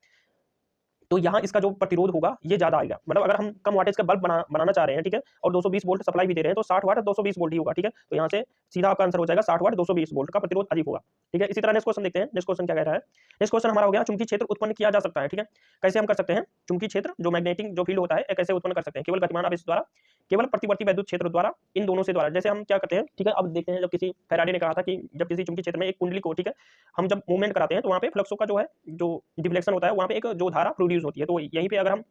तो यहाँ इसका जो प्रतिरोध होगा ये ज्यादा आएगा, मतलब अगर हम कम वाटेज का बल्ब बनाना चाह रहे हैं, ठीक है, और 220 वोल्ट सप्लाई भी दे रहे हैं, तो 60 वाट 220 वोल्ट ही होगा, ठीक है। तो यहाँ से सीधा आपका आंसर हो जाएगा 60 वाट 220 वोल्ट का प्रतिरोध अधिक होगा, ठीक है। इसी तरह नेक्स्ट क्वेश्चन देखते हैं। नेक्स्ट क्वेश्चन क्या कह रहा है, नेक्स्ट क्वेश्चन हमारा हो गया, चुंबकीय क्षेत्र उत्पन्न किया जा सकता है, ठीक है, कैसे हम कर सकते हैं, चुंबकीय क्षेत्र जो मैग्नेटिक जो फील्ड होता है कैसे उत्पन्न कर सकते हैं, केवल गतिमान आवेश द्वारा, केवल प्रतिवर्ती वैद्युत क्षेत्र द्वारा, इन दोनों से द्वारा। जैसे हम क्या करते हैं, ठीक है, अब देखते हैं, जब किसी फैराडे ने कहा था कि जब किसी चुंबकीय क्षेत्र में एक कुंडली को, ठीक है, हम जब मूवमेंट कराते हैं तो वहाँ पे फ्लक्सों का जो है जो डिफ्लेक्शन होता है वहाँ पे एक जो धारा प्रोड्यूस होती है, तो यहीं पे अगर हम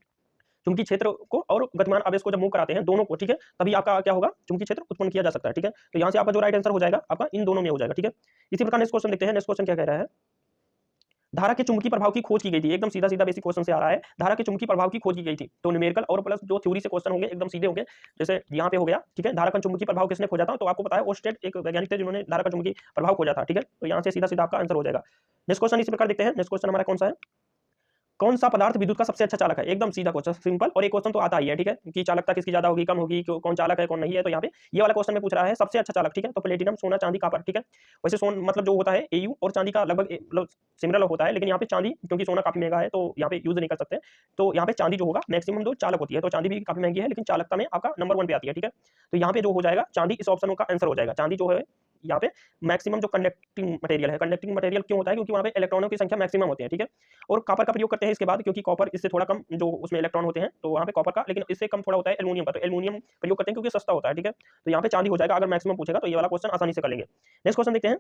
चुंबकीय क्षेत्र को और गतिमान आवेश को जब मूव कराते हैं दोनों को, ठीक है, तभी आपका क्या होगा, चुंबकीय क्षेत्र उत्पन्न किया जा सकता है, ठीक है। तो यहाँ से आपका जो राइट आंसर हो जाएगा आपका इन दोनों में हो जाएगा, ठीक है। इसी प्रकार नेक्स्ट क्वेश्चन देखते हैं। नेक्स्ट क्वेश्चन क्या कह रहा है, धारा के चुंबकीय प्रभाव की खोज की गई थी, एकदम सीधा सीधा बेसिक क्वेश्चन से आ रहा है, धारा के चुंबकीय प्रभाव की खोज की गई थी। तो न्यूमेरिकल और प्लस जो थ्योरी से क्वेश्चन होंगे एकदम सीधे होंगे, जैसे यहाँ पे हो गया, ठीक है, धारा का चुंबकीय प्रभाव किसने खोजा था, तो आपको पता है ओस्टेड एक वैज्ञानिक थे जिन्होंने धारा का चुंबकीय प्रभाव खोजा था, ठीक है। तो यहाँ से सीधा सीधा आपका आंसर हो जाएगा। नेक्स्ट क्वेश्चन इसी प्रकार देखते हैं। नेक्स्ट क्वेश्चन हमारा कौन सा है, कौन सा पदार्थ विद्युत का सबसे अच्छा चालक है, एकदम सीधा क्वेश्चन, सिंपल, और एक क्वेश्चन तो आता ही है, ठीक है, कि चालकता किसकी ज्यादा होगी, कम होगी, कौन चालक है कौन नहीं है। तो यहाँ पे ये वाला क्वेश्चन में पूछ रहा है सबसे अच्छा चालक, ठीक है, तो प्लेटिनम, सोना, चांदी, कॉपर, ठीक है। वैसे सोन मतलब जो होता है एयू और चांदी का लगभग मतलब सिमिलर होता है, लेकिन यहाँ पे चांदी क्योंकि सोना काफी महंगा है तो यहाँ पे यूज नहीं कर सकते, तो यहाँ पे चांदी जो होगा मैक्सिमम जो चालक होती है, तो चांदी भी काफी महंगी है लेकिन चालकता में आपका नंबर 1 पे आती है, ठीक है। तो यहाँ पे जो हो जाएगा चांदी इस ऑप्शन का आंसर हो जाएगा। चांदी जो है यहाँ पे मैक्सिमम जो कंडक्टिंग मटेरियल है, कंडक्टिंग मटेरियल क्यों होता है, क्योंकि वहाँ पे इलेक्ट्रॉनों की संख्या मैक्सिमम होती है, ठीक है। और कॉपर का प्रयोग करते हैं इसके बाद, क्योंकि कॉपर इससे थोड़ा कम जो उसमें इलेक्ट्रॉन होते हैं, तो वहाँ पे कॉपर का, लेकिन इससे कम थोड़ा होता है एल्युमिनियम का, तो एल्युमिनियम प्रयोग करते हैं क्योंकि सस्ता होता है, ठीक है। तो यहाँ पे चांदी हो जाएगा, अगर मैक्सिमम पूछेगा तो ये वाला क्वेश्चन आसानी से कर लेंगे। नेक्स्ट क्वेश्चन देखते हैं।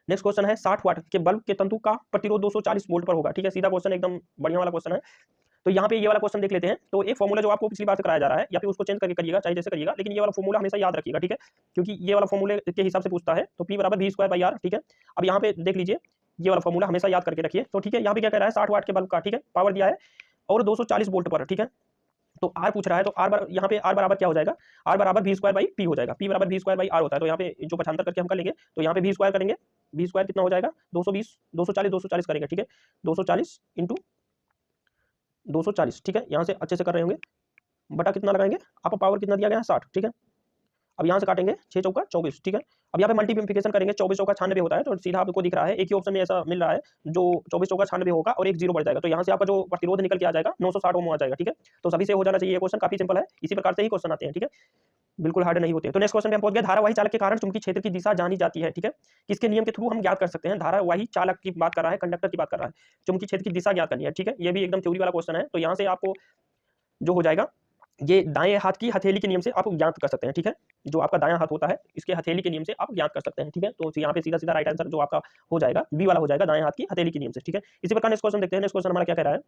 नेक्स्ट क्वेश्चन है 60 वाट के बल्ब के तंतु का प्रतिरोध 240 वोल्ट पर होगा, ठीक है, सीधा क्वेश्चन, एकदम बढ़िया वाला क्वेश्चन है। तो यहाँ पे ये वाला क्वेश्चन देख लेते हैं। तो एक फॉर्मूला जो आपको पिछली बार से कराया जा रहा है, या फिर उसको चेंज करके करिएगा, चाहे जैसे करिएगा, लेकिन ये वाला फॉर्मूला हमेशा याद रखिएगा, ठीक है, क्योंकि ये वाला फॉर्मूले के हिसाब से पूछता है। तो P बराबर वी स्क्वायर बाई आर, ठीक है। अब यहाँ पे देख लीजिए, ये वाला फॉर्मूला हमेशा याद करके रखिए। तो ठीक है, यहाँ पे क्या कह रहा है 60 वाट के बल्ब का, ठीक है, पावर दिया है और 240 वोल्ट पर, ठीक है। तो आर पूछ रहा है, तो आर यहाँ पे आर बराबर क्या हो जाएगा, आर बराबर वी स्क्वायर बाई पी हो जाएगा, पी बराबर वी स्क्वायर बाई आर होता है। तो यहाँ पे जो पक्षांतर करके हम कर लेंगे, तो यहाँ पे वी स्क्वायर करेंगे, वी स्क्वायर कितना हो जाएगा 220, 240 करेंगे, ठीक है, 240 इंटू 240, ठीक है, यहाँ से अच्छे से कर रहे होंगे, बटा कितना लगाएंगे, आपको पावर कितना दिया गया है 60, ठीक है। अब यहाँ से काटेंगे 6 चौका 24, ठीक है। अब यहाँ पे मल्टीप्लिकेशन करेंगे, 24 चौका 96 होता है, तो सीधा आपको दिख रहा है एक ही ऑप्शन में ऐसा मिल रहा है जो 24 चौका 96 होगा और एक जीरो बढ़ जाएगा, तो यहाँ से आपका जो प्रतिरोध निकल के आ जाएगा 960 ओम आ जाएगा, ठीक है। तो सभी से हो जाना चाहिए, ये क्वेश्चन काफी सिंपल है, इसी प्रकार से ही क्वेश्चन आते हैं, ठीक है, बिल्कुल हार्ड नहीं होते। तो नेक्स्ट क्वेश्चन पे हम पहुंच गए, धारावाही चालक के कारण चुंबकीय क्षेत्र की दिशा जानी जाती है, ठीक है। किसके नियम के थ्रू हम ज्ञात कर सकते हैं? धारावाही चालक की बात कर रहा है, कंडक्टर की बात कर रहा है, चुंबकीय क्षेत्र की दिशा ज्ञात करनी है, ठीक है। ये भी एकदम थ्योरी वाला क्वेश्चन है, तो यहाँ से आपको जो हो जाएगा ये दाएं हाथ की हथेली के नियम से आप ज्ञात कर सकते हैं, ठीक है। जो आपका दायां हाथ होता है इसके हथेली के नियम से आप ज्ञात कर सकते हैं, ठीक है। तो यहाँ पे सीधा सीधा राइट आंसर जो आपका हो जाएगा बी वाला हो जाएगा, दाएं हाथ की हथेली के नियम से, ठीक है। इसी प्रकार नेक्स्ट क्वेश्चन देखते हैं। नेक्स्ट क्वेश्चन हमारा क्या कह रहा है,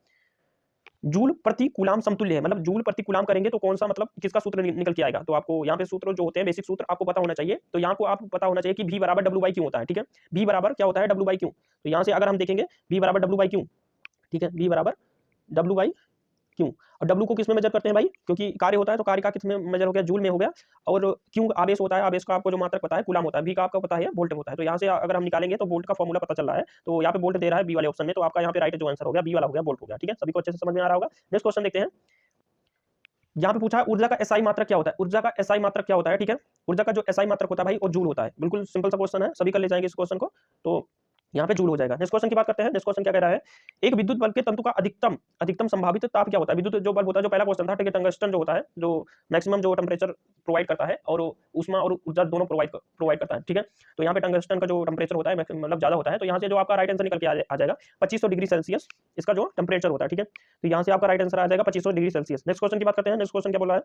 जूल प्रति कूलाम समतुल्य है, मतलब जूल प्रति कूलाम करेंगे तो कौन सा, मतलब किसका सूत्र निकल के आएगा। तो आपको यहाँ पे सूत्र जो होते हैं बेसिक सूत्र आपको पता होना चाहिए, तो यहाँ को आपको पता होना चाहिए कि V बराबर डब्ल्यू बाई क्यू होता है, ठीक है। V बराबर क्या होता है, डब्ल्यू बाई क्यू। तो यहाँ से अगर हम देखेंगे V बराबर डब्ल्यू बाई क्यू, ठीक है, V बराबर डब्ल्यू बाई क्यों, और डब्ल्यू को किस में मेजर करते हैं भाई, क्योंकि कार्य होता है तो कार्य का किस में मेजर हो गया, जूल में हो गया। और क्यों आवेश होता है, आवेश का आपको जो मात्रक पता है कूलाम होता है, भी का आपको पता है वोल्ट होता है। तो यहाँ से अगर हम निकालेंगे तो वोल्ट का फॉर्मूला पता चल रहा है, तो यहाँ पे वोल्ट दे रहा है बी वाले ऑप्शन में, तो आपका यहाँ पे राइट जो आंसर हो गया बी वाला हो गया, वोल्ट हो गया, ठीक है। सभी को अच्छे से समझ में आ रहा होगा। नेक्स्ट क्वेश्चन देखते हैं। यहाँ पे पूछा है ऊर्जा का एसआई मात्रक क्या होता है, ऊर्जा का एसआई मात्रक क्या होता है, ठीक है। ऊर्जा का जो एसआई मात्रक होता है भाई वो जूल होता है, बिल्कुल सिंपल सा क्वेश्चन है, सभी कर ले जाएंगे इस क्वेश्चन को, तो यहाँ पे जूल हो जाएगा। नेक्स्ट क्वेश्चन की बात करते हैं। नेक्स्ट क्वेश्चन क्या कह रहा है, एक विद्युत बल्ब के तंतु का अधिकतम संभावित ताप क्या होता है। विद्युत जो बल्ब होता है, जो पहला क्वेश्चन था, ठीक है, टंगस्टन जो होता है, जो मैक्सिमम जो टेम्परेचर प्रोवाइड करता है और ऊष्मा और ऊर्जा दोनों प्रोवाइड करता है, ठीक है। तो यहाँ पे टंगस्टन का जो टेम्परेचर होता है मतलब ज्यादा होता है, तो यहाँ से जो आपका राइट आंसर निकल के आ जाएगा 2500 डिग्री सेल्सियस इसका जो टेम्परेचर होता है, ठीक है। तो यहाँ से आपका राइट आंसर आ जाएगा 2500 डिग्री सेल्सियस। नेक्स्ट क्वेश्चन की बात करते हैं। नेक्स्ट क्वेश्चन क्या बोला है,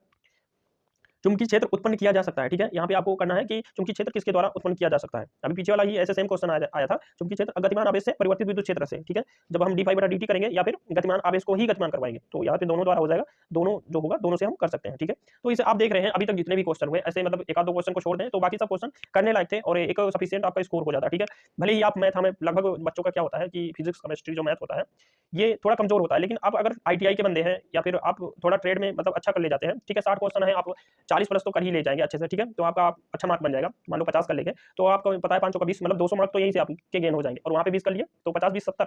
चुंबकीय क्षेत्र उत्पन्न किया जा सकता है, ठीक है। यहाँ पे आपको करना है कि चुंबकीय क्षेत्र किसके द्वारा उत्पन्न किया जा सकता है। अभी पीछे वाला ही ऐसे सेम क्वेश्चन आया था, चुंबकीय क्षेत्र गतिमान आवेश से परिवर्तित विद्युत क्षेत्र से, ठीक है। जब हम d∅dt करेंगे या फिर गतिमान आवेश को ही गतिमान करवाएंगे, तो यहाँ पे दोनों द्वारा हो जाएगा, दोनों जो होगा दोनों से हम कर सकते हैं, ठीक है। तो इसे आप देख रहे हैं अभी तक जितने भी क्वेश्चन हुए ऐसे, मतलब एक आध दो क्वेश्चन को छोड़ दें तो बाकी सब क्वेश्चन करने लायक थे और एक सफिशिएंट आपका स्कोर हो जाता है, ठीक है। भले ही आप मैथ, हमें लगभग बच्चों का क्या होता है कि फिजिक्स केमिस्ट्री जो मैथ होता है ये थोड़ा कमजोर होता है, लेकिन आप अगर ITI के बंदे हैं या फिर आप थोड़ा ट्रेड में मतलब अच्छा कर ले जाते हैं, ठीक है, 60 क्वेश्चन है, आप 40 प्लस तो कर ही ले जाएंगे अच्छे से, ठीक है। तो आपका अच्छा मार्क बन जाएगा, मान लो 50 कर लेंगे तो आपको पता है 5 का 20 मतलब 200 मार्क तो यहीं से आपके गेन हो जाएंगे, और वहाँ पे 20 कर लिए तो 50 20 70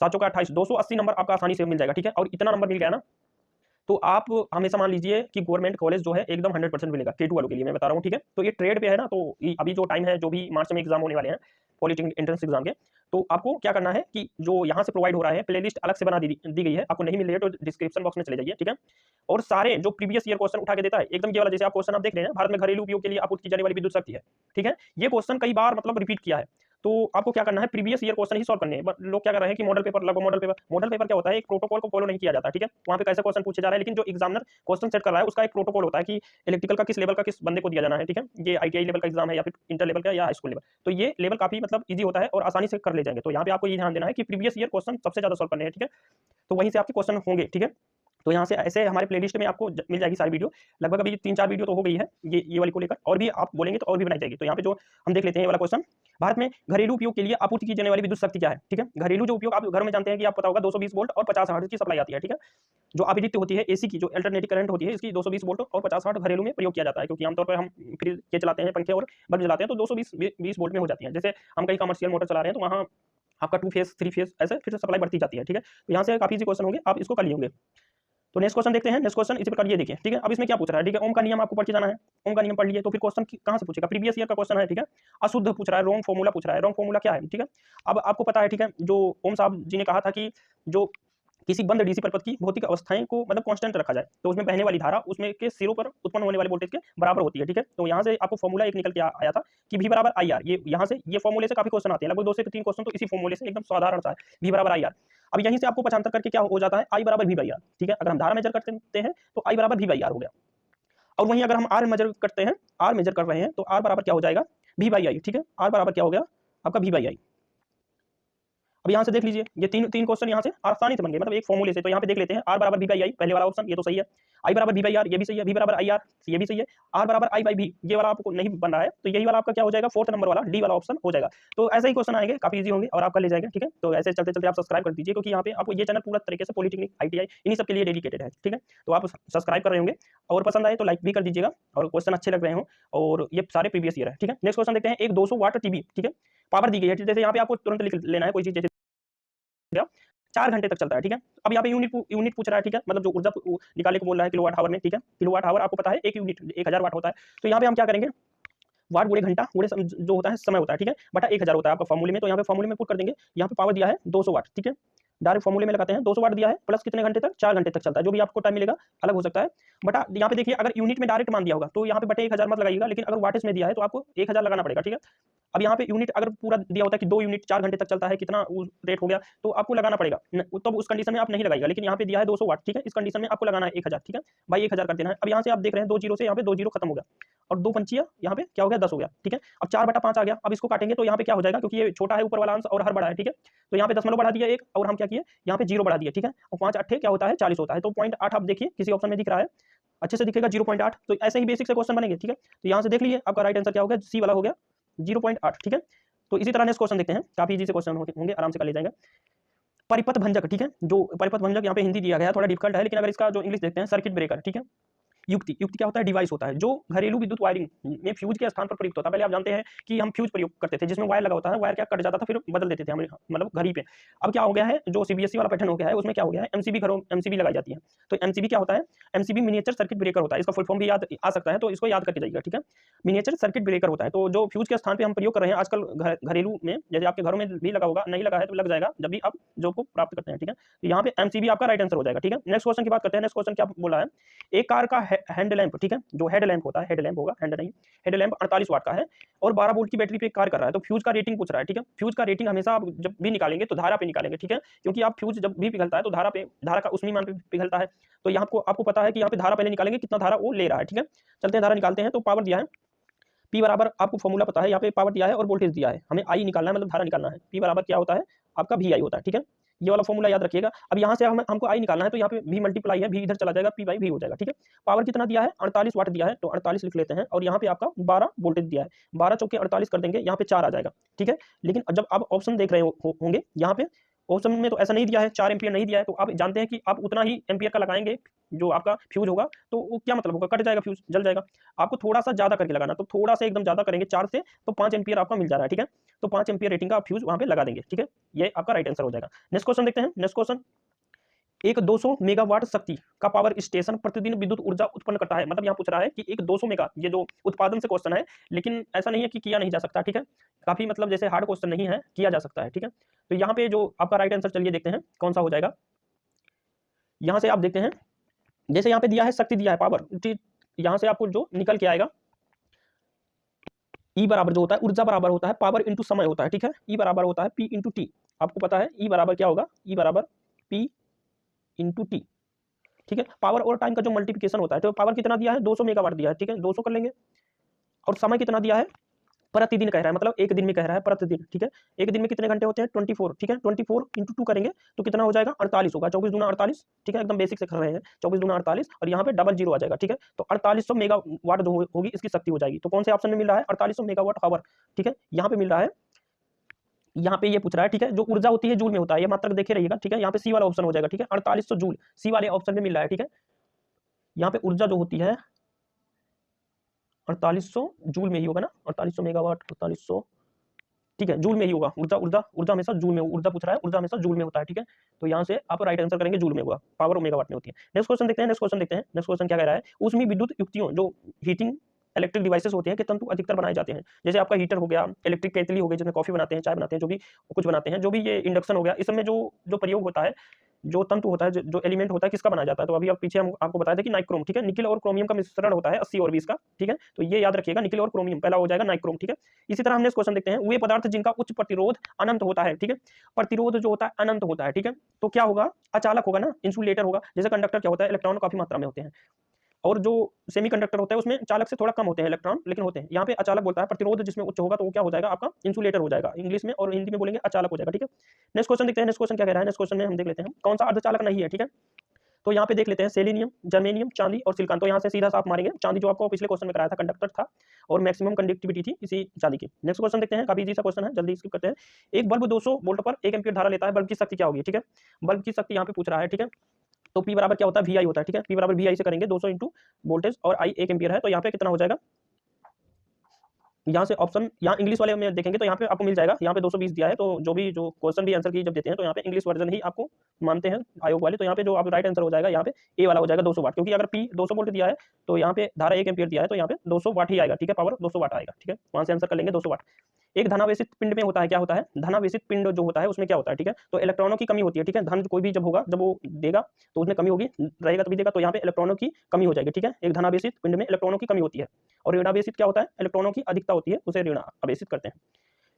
7 का 28 280 नंबर आपका आसानी से मिल जाएगा, ठीक है। और इतना नंबर मिल गया ना, तो आप हमेशा मान लीजिए कि गवर्नमेंट कॉलेज जो है एकदम 100% मिलेगा K2 वालों के लिए मैं बता रहा हूँ, ठीक है। तो ये ट्रेड पे है ना, तो अभी जो टाइम है, जो भी मार्च में एग्जाम होने वाले हैं पॉलिटेक्निक एंट्रेंस एग्जाम के, तो आपको क्या करना है कि जो यहाँ से प्रोवाइड हो रहा है प्लेलिस्ट अलग से बना दी गई है, आपको नहीं मिल रही है तो डिस्क्रिप्शन बॉक्स में चले जाइए, ठीक है। और सारे जो प्रीवियस ईयर क्वेश्चन उठा के देता है एकदम ये वाला, जैसे आप क्वेश्चन आप देख रहे हैं, भारत में घरेलू उपयोग के लिए आपूर्ति की जाने वाली विद्युत शक्ति है, ठीक है। ये क्वेश्चन कई बार मतलब रिपीट किया है, तो आपको क्या करना है, प्रीवियस ईयर क्वेश्चन ही सॉल्व करने हैं। लोग क्या कर रहे हैं कि मॉडल पेपर लगो, मॉडल पेपर क्या होता है, एक प्रोटोकॉल को फॉलो नहीं किया जाता, ठीक है। वहाँ पे कैसे क्वेश्चन पूछे जा रहे हैं, लेकिन जो एग्जामिनर क्वेश्चन सेट कर रहा है उसका एक प्रोटोकॉल होता है कि इलेक्ट्रिकल का किस लेवल का किस बंदे को दिया जाना है, ठीक है। ये ITI लेवल का एग्जाम है या फिर इंटर लेवल का या हाई स्कूल लेवल, तो ये लेवल काफी मतलब ईजी होता है और आसानी से कर ले जाएंगे। तो यहाँ पे आपको ये ध्यान देना है कि प्रीवियस ईयर क्वेश्चन सबसे ज्यादा सॉल्व करने हैं, ठीक है। तो वहीं से आपके क्वेश्चन होंगे, ठीक है। तो यहाँ से ऐसे हमारे प्लेलिस्ट में आपको मिल जाएगी सारी वीडियो, लगभग अभी 3-4 वीडियो तो हो गई है ये वाली को लेकर, और भी आप बोलेंगे तो और भी बनाई जाएगी। तो यहाँ पे जो हम देख लेते हैं ये वाला क्वेश्चन, भारत में घरेलू उपयोग के लिए आपूर्ति की जाने वाली विद्युत शक्ति क्या है, ठीक है। घरेलू जो उपयोग आप घर में जानते हैं कि आप पता होगा 220 वोल्ट और 50 हर्ट्ज की सप्लाई आती है, ठीक है। जो आविद्युत होती है AC की, जो अल्टरनेटिव करंट होती है, इसकी 220 वोल्ट और 50 हर्ट्ज घरेलू में प्रयोग किया जाता है, क्योंकि आमतौर पर हम फ्रिज के चलाते हैं, पंखे और बल्ब जलाते हैं, तो 220 वोल्ट में हो जाती है। जैसे हम कहीं कमर्शियल मोटर चला रहे हैं तो वहाँ आपका 2 फेज 3 फेज ऐसे फिर सप्लाई बढ़ती जाती है, ठीक है। तो यहाँ से काफी इजी क्वेश्चन होंगे, आप इसको कर लिए होंगे। तो नेक्स्ट क्वेश्चन देखते हैं। नेक्स्ट क्वेश्चन इसी प्रकार ये देखिए, ठीक है। अब इसमें क्या पूछ रहा है, ठीक है, ओम का नियम आपको पढ़ के जाना है, ओम का नियम पढ़ लिए तो फिर क्वेश्चन कहाँ से पूछेगा, प्रीवियस ईयर का क्वेश्चन है, ठीक है। अशुद्ध पूछ रहा है, रॉन्ग फॉर्मूला पूछ रहा है, रॉन्ग फॉर्मूला क्या है, ठीक है। अब आपको पता है, ठीक है, जो ओम साहब जी ने कहा था कि जो किसी बंद डीसी परिपथ की भौतिक अवस्थाएं को मतलब कांस्टेंट रखा जाए, तो उसमें बहने वाली धारा उसमें के सिरों पर उत्पन्न होने वाले वोल्टेज के बराबर होती है, ठीक है। तो यहाँ से आपको फॉर्मूला एक निकल के आया था कि V बराबर IR, ये यहाँ से ये फॉर्मूले से काफी क्वेश्चन आते हैं, लगभग 2 से 3 क्वेश्चन तो इसी फॉर्मूले से एकदम साधारण सा है, V बराबर IR। अब यहीं से आपको पक्षांतर करके क्या हो जाता है, I बराबर V बाई R, ठीक है। अगर हम धारा मेजर करते हैं तो I बराबर V बाई R हो गया, और वहीं अगर हम R मेजर करते हैं, R मेजर कर रहे हैं तो R बराबर क्या हो जाएगा, V बाई I, ठीक है। R बराबर क्या हो गया आपका V बाई I। अब यहाँ से देख लीजिए, ये तीन क्वेश्चन यहाँ से आसानी से बन गए, मतलब एक फॉर्मूले से। तो यहाँ पे देख लेते हैं, R बराबर V बाई I, पहले वाला ऑप्शन ये तो सही है, I बराबर V बाई R ये भी सही है, V बराबर IR ये भी सही है, R बराबर I बाई V ये वाला आपको नहीं बन रहा है, तो यही वाला आपका क्या हो जाएगा, 4th नंबर वाला D वाला ऑप्शन हो जाएगा। तो ऐसे ही क्वेश्चन आएंगे, काफी इजी होंगे और आप कर ले जाएंगे, ठीक है। तो ऐसे चलते चलते आप सब्सक्राइब कर दीजिए, क्योंकि यहाँ पे आपको ये चैनल पूरा तरीके से पॉलिटेक्निक ITI इन्हीं सब के लिए डेडिकेटेड है, ठीक है। तो आप सब्सक्राइब कर रहे होंगे और पसंद आए तो लाइक भी कर दीजिएगा, और क्वेश्चन अच्छे लग रहे हो और ये सारे प्रीवियस ईयर है, ठीक है। नेक्स्ट क्वेश्चन देखते हैं, एक 200 वाट टीवी, ठीक है, पावर दी गई है, जैसे यहाँ पे आपको तुरंत लिख लेना है कोई चीज, जैसे 4 घंटे तक चलता है, ठीक है। अब यहाँ पे यूनिट पूछ रहा है, ठीक है, मतलब जो ऊर्जा निकालने को बोल रहा है किलोवाट आवर में, ठीक है। किलोवाट आवर आपको पता है 1 यूनिट 1000 वाट होता है। तो यहाँ पे हम क्या करेंगे, वाट गुणे घंटा गुणे जो होता है समय होता है, ठीक है, बटा 1000 होता है आपका फॉर्मूले में। तो यहाँ पे फॉर्मूले में पुट कर देंगे, यहाँ पे पावर दिया है 200 वाट, ठीक है, डायरेक्ट फॉर्मूले में लगाते हैं 200 वाट दिया है, प्लस कितने घंटे तक, 4 घंटे तक चलता है, जो भी आपको टाइम मिलेगा अलग हो सकता है। बटा यहाँ पे देखिए अगर यूनिट में डायरेक्ट मान दिया होगा तो यहाँ पे बटे 1000 मत लगाइएगा, लेकिन अगर वाटेज में दिया है तो आपको 1000 लगाना पड़ेगा, ठीक है। अब यहाँ पे यूनिट अगर पूरा दिया होता है कि 2 यूनिट 4 घंटे तक चलता है, कितना रेट हो गया, तो आपको लगाना पड़ेगा, तब उस कंडीशन में आप नहीं लगाइएगा। लेकिन यहाँ पे दिया है 200 वाट, ठीक है, इस कंडीशन में आपको लगाना है 1000, ठीक है, भाई 1000 कर देना है। अब यहाँ से आप देख रहे हैं 2 जीरो से यहाँ पे 2 जीरो खत्म हो गया, और 2 पंचिया यहाँ पे क्या हो गया, 10 हो गया, ठीक है। अब 4/5 आ गया, अब इसको काटेंगे तो यहाँ पे क्या हो जाएगा, क्योंकि ये छोटा है ऊपर वाला अंश और हर बड़ा है, ठीक है, तो यहाँ पे दशमलव बढ़ा दिया एक, और हम क्या किए, यहाँ पे 0 बढ़ा दिया, ठीक है, और 5 अट्ठे क्या होता है, 40 होता है। तो 0.8 आप देखिए किसी ऑप्शन में दिख रहा है, अच्छे से दिखेगा 0.8। तो ऐसे ही बेसिक से क्वेश्चन बनेंगे, ठीक है। तो यहाँ से देख लीजिए आपका राइट आंसर क्या हो गया, सी वाला हो गया 0.8, ठीक है। तो इसी तरह नेक्स्ट क्वेश्चन देखते हैं, काफी इजी से क्वेश्चन होंगे, आराम से कर ले जाएंगे। परिपथ भंजक, ठीक है, जो परिपथ भंजक यहाँ पे हिंदी दिया गया थोड़ा डिफिकल्ट है, लेकिन अगर इसका जो इंग्लिश देखते हैं, सर्किट ब्रेकर, ठीक है। युक्ति क्या होता है, डिवाइस होता है जो घरेलू विद्युत वायरिंग में फ्यूज के स्थान पर प्रयुक्त होता है। पहले आप जानते हैं कि हम फ्यूज प्रयोग करते थे जिसमें वायर लगा होता है, वायर क्या कट जाता था, फिर बदल देते थे हम, मतलब घर ही पे। अब क्या हो गया है, जो सीबीएसई वाला पैटर्न हो गया है, उसमें क्या हो गया है, एमसीबी घरों एमसीबी लगाई जाती है। तो एमसीबी क्या होता है, एमसीबी मिनिएचर सर्किट ब्रेकर होता है, इसका फुल फॉर्म भी याद आ सकता है, तो इसको याद करके जाइएगा, ठीक है। मिनिएचर सर्किट ब्रेकर होता है, तो जो फ्यूज के स्थान पर हम प्रयोग कर रहे हैं आजकल घरेलू में, जैसे आपके घरों में भी लगा होगा, नहीं लगा है तो लग जाएगा जब भी आप जॉब को प्राप्त करते हैं, ठीक है। तो यहाँ पे एमसीबी आपका राइट आंसर हो जाएगा, ठीक है। नेक्स्ट क्वेश्चन की बात करते हैं। नेक्स्ट क्वेश्चन क्या बोला है, एक कार का हैंड लैंप, ठीक है, जो हेड लैंप होता है, हेड लैंप होगा, हैंड नहीं, हेड लैंप 48 वाट का है और 12 वोल्ट की बैटरी पे कार्य कर रहा है। तो फ्यूज का रेटिंग पूछ रहा है, ठीक है। फ्यूज का रेटिंग हमेशा आप जब भी निकालेंगे तो धारा पे निकालेंगे, ठीक है, क्योंकि आप फ्यूज जब भी पिघलता है तो धारा का उसी मान पे पिघलता है। तो यहाँ आपको पता है कि यहाँ पे धारा पहले निकालेंगे कितना धारा वो ले रहा है, ठीक है। चलते हैं धारा निकालते हैं। तो पावर दिया है P बराबर, आपको फॉर्मूला पता है, यहाँ पे पावर दिया है और वोल्टेज दिया है, हमें आई निकालना है, मतलब धारा निकालना है। P बराबर क्या होता है आपका VI होता है, ठीक है, ये वाला फॉर्मूला याद रखिएगा। अब यहाँ से हमको आई निकालना है, तो यहाँ पे V मल्टीप्लाई है, V इधर चला जाएगा, P/V हो जाएगा, ठीक है। पावर कितना दिया है, 48 वाट दिया है, तो 48 लिख लेते हैं, और यहाँ पे आपका 12 वोल्टेज दिया है, 12 चौके 48 कर देंगे, यहाँ पे 4 आ जाएगा, ठीक है। लेकिन जब आप ऑप्शन देख रहे होंगे, यहाँ पे ऑप्शन में तो ऐसा नहीं दिया है, 4 एम्पियर नहीं दिया है, तो आप जानते हैं कि आप उतना ही एम्पियर का लगाएंगे जो आपका फ्यूज होगा, तो वो क्या मतलब होगा, कट जाएगा, फ्यूज जल जाएगा। आपको थोड़ा सा ज्यादा करके लगाना, तो थोड़ा सा एकदम ज्यादा करेंगे 4 से, तो 5 एम्पियर आपका मिल जा रहा है, ठीक है। तो 5 एम्पियर रेटिंग का आप फ्यूज वहां पे लगा देंगे, ठीक है, ये आपका राइट आंसर हो जाएगा। नेक्स्ट क्वेश्चन देखते हैं। नेक्स्ट क्वेश्चन, एक 200 मेगावाट शक्ति का पावर स्टेशन प्रतिदिन विद्युत ऊर्जा उत्पन्न करता है। मतलब यहाँ पूछ रहा है कि एक 200 मेगा, ये जो उत्पादन से क्वेश्चन है, लेकिन ऐसा नहीं है कि किया नहीं जा सकता, ठीक है, काफी मतलब जैसे हार्ड क्वेश्चन नहीं है, किया जा सकता है, ठीक है। तो यहाँ पे जो आपका राइट आंसर, चलिए देखते हैं कौन सा हो जाएगा। यहाँ से आप देखते हैं, जैसे यहाँ पे दिया है शक्ति दिया है पावर, यहाँ से आपको जो निकल के आएगा, E बराबर जो होता है ऊर्जा बराबर होता है पावर इंटू समय होता है, ठीक है। E बराबर होता है P इंटू टी, आपको पता है E बराबर क्या होगा, E बराबर P इंटू टी, ठीक है। पावर और टाइम का जो मल्टीप्लिकेशन होता है, तो पावर कितना दिया है, 200 मेगावाट दिया है, ठीक है, 200 कर लेंगे, और समय कितना दिया है, प्रतिदिन कह रहा है, मतलब एक दिन में कह रहा है, प्रतिदिन, ठीक है। एक दिन में कितने घंटे होते हैं, 24, ठीक है, 24 इंटू 2 करेंगे तो कितना हो जाएगा, 48 होगा, 24 दूना 48, ठीक है, एकदम बेसिक से कर रहे हैं, 24 दूना 48, और यहाँ पे डबल जीरो आ जाएगा, ठीक है। तो 4800 मेगावाट जो होगी इसकी शक्ति हो जाएगी। तो कौन से ऑप्शन में मिल रहा है, 4800 मेगावाट आवर, ठीक है, यहाँ पे मिल रहा है, यहाँ पे ये पूछ रहा है, ठीक है। जो ऊर्जा होती है जूल में होता है, ये मात्रक देखे रहिएगा, ठीक है। यहाँ पे सी वाला ऑप्शन हो जाएगा, ठीक है, 4800 जूल, सी वाले ऑप्शन में मिल रहा है, ठीक है। यहाँ पे ऊर्जा जो होती है 4800 जूल में ही होगा ना, 4800 मेगावाट, 4800, ठीक है, जूल में ही होगा। ऊर्जा हमेशा जूल में, ऊर्जा पूछ रहा है, ऊर्जा हमेशा जूल में होता है, ठीक है। तो यहाँ से आप राइट आंसर करेंगे, जूल में होगा, पावर और मेगावाट में होती है। नेक्स्ट क्वेश्चन देखते हैं। नेक्स्ट क्वेश्चन क्या कह रहा है, उसमें विद्युत युक्तियों जो हीटिंग इलेक्ट्रिक डिवाइसेस होते हैं कि तंतु अधिकतर बनाए जाते हैं। जैसे आपका हीटर हो गया, इलेक्ट्रिक केतली हो गई जिसमें कॉफी बनाते हैं, चाय बनाते हैं, जो भी कुछ बनाते हैं, जो भी ये इंडक्शन हो गया, इसमें जो प्रयोग होता है, जो तंतु होता है, जो एलिमेंट होता है, किसका बनाया जाता है। तो अभी आप पीछे हम आपको बताया था कि नाइक्रोम, ठीक है, निकिल और क्रोमियम का मिश्रण होता है 80 और 20 का, ठीक है। तो ये याद रखिएगा, निकिल और क्रोमियम, पहला हो जाएगा नाइक्रोम, ठीक है। इसी तरह हमने इस क्वेश्चन देखते हैं, वे पदार्थ जिनका उच्च प्रतिरोध अनंत होता है, ठीक है, प्रतिरोध जो होता है अनंत होता है, ठीक है, तो क्या होगा, अचालक होगा ना, इंसुलेटर होगा। जैसे कंडक्टर क्या होता है, इलेक्ट्रॉन काफी मात्रा में होते हैं, और जो सेमीकंडक्टर होता है उसमें चालक से थोड़ा कम होते हैं इलेक्ट्रॉन, लेकिन होते हैं। यहाँ पे अचालक बोलता है, प्रतिरोध जिसमें उच्च होगा तो वो क्या हो जाएगा, आपका इंसुलेटर हो जाएगा, इंग्लिश में, और हिंदी में बोलेंगे अचालक हो जाएगा, ठीक है। नेक्स्ट क्वेश्चन देखते हैं। नेक्स्ट क्वेश्चन क्या कह रहा है, नेक्स्ट क्वेश्चन में हम देख लेते हैं कौन सा अर्धचालक नहीं है, ठीक है। तो यहाँ पे देख लेते हैं, सेलेनियम, जर्मेनियम, चांदी और सिलिकॉन। तो यहाँ से सीधा साफ मारेंगे, चांदी जो आपको पिछले क्वेश्चन में कराया था कंडक्टर था, और मैक्सिमम कंडक्टिविटी थी इसी चांदी की। नेक्स्ट क्वेश्चन देखते हैं, काफी इजी सा क्वेश्चन है, जल्दी स्किप करते हैं। एक बल्ब 200 वोल्ट पर 1 एम्पीयर धारा लेता है, बल्ब की शक्ति क्या होगी, ठीक है। बल्ब की शक्ति यहाँ पे पूछ रहा है, ठीक है। तो P बराबर क्या होता है, VI होता है, ठीक है। P बराबर VI से करेंगे, 200 इंटू वोल्टेज और I 1 एम्पीयर है, तो यहाँ पे कितना हो जाएगा, यहाँ से ऑप्शन, यहाँ इंग्लिश वाले में देखेंगे तो यहाँ पे आपको मिल जाएगा, यहाँ पे 220 दिया है, तो जो क्वेश्चन भी आंसर की जब देते हैं तो यहाँ पे इंग्लिश वर्जन ही आपको मानते हैं आयोग वाले। तो यहाँ पे जो आप राइट आंसर हो जाएगा यहाँ पे ए वाला हो जाएगा 200 वाट, क्योंकि अगर पी 200 वोल्ट दिया है तो यहाँ पे धारा 1 एम्पियर दिया है तो यहाँ पे 200 वाट ही आएगा, ठीक है, पावर 200 वाट आएगा, ठीक है, वहां से आंसर कर लेंगे 200 वाट। एक धनावेशित पिंड में होता है, क्या होता है, धनावेशित पिंड जो होता है उसमें क्या होता है, ठीक है, तो इलेक्ट्रॉनों की कमी होती है, ठीक है, धन कोई भी जब होगा, जब वो देगा तो उसमें कमी होगी, रहेगा तभी देगा, तो यहाँ पे इलेक्ट्रॉनों की कमी हो जाएगी, ठीक है, एक धनावेशित पिंड में इलेक्ट्रॉनों की कमी होती है। और ऋणावेशित क्या होता है, इलेक्ट्रॉनों की अधिकता होती है, उसे ऋणावेशित करते हैं।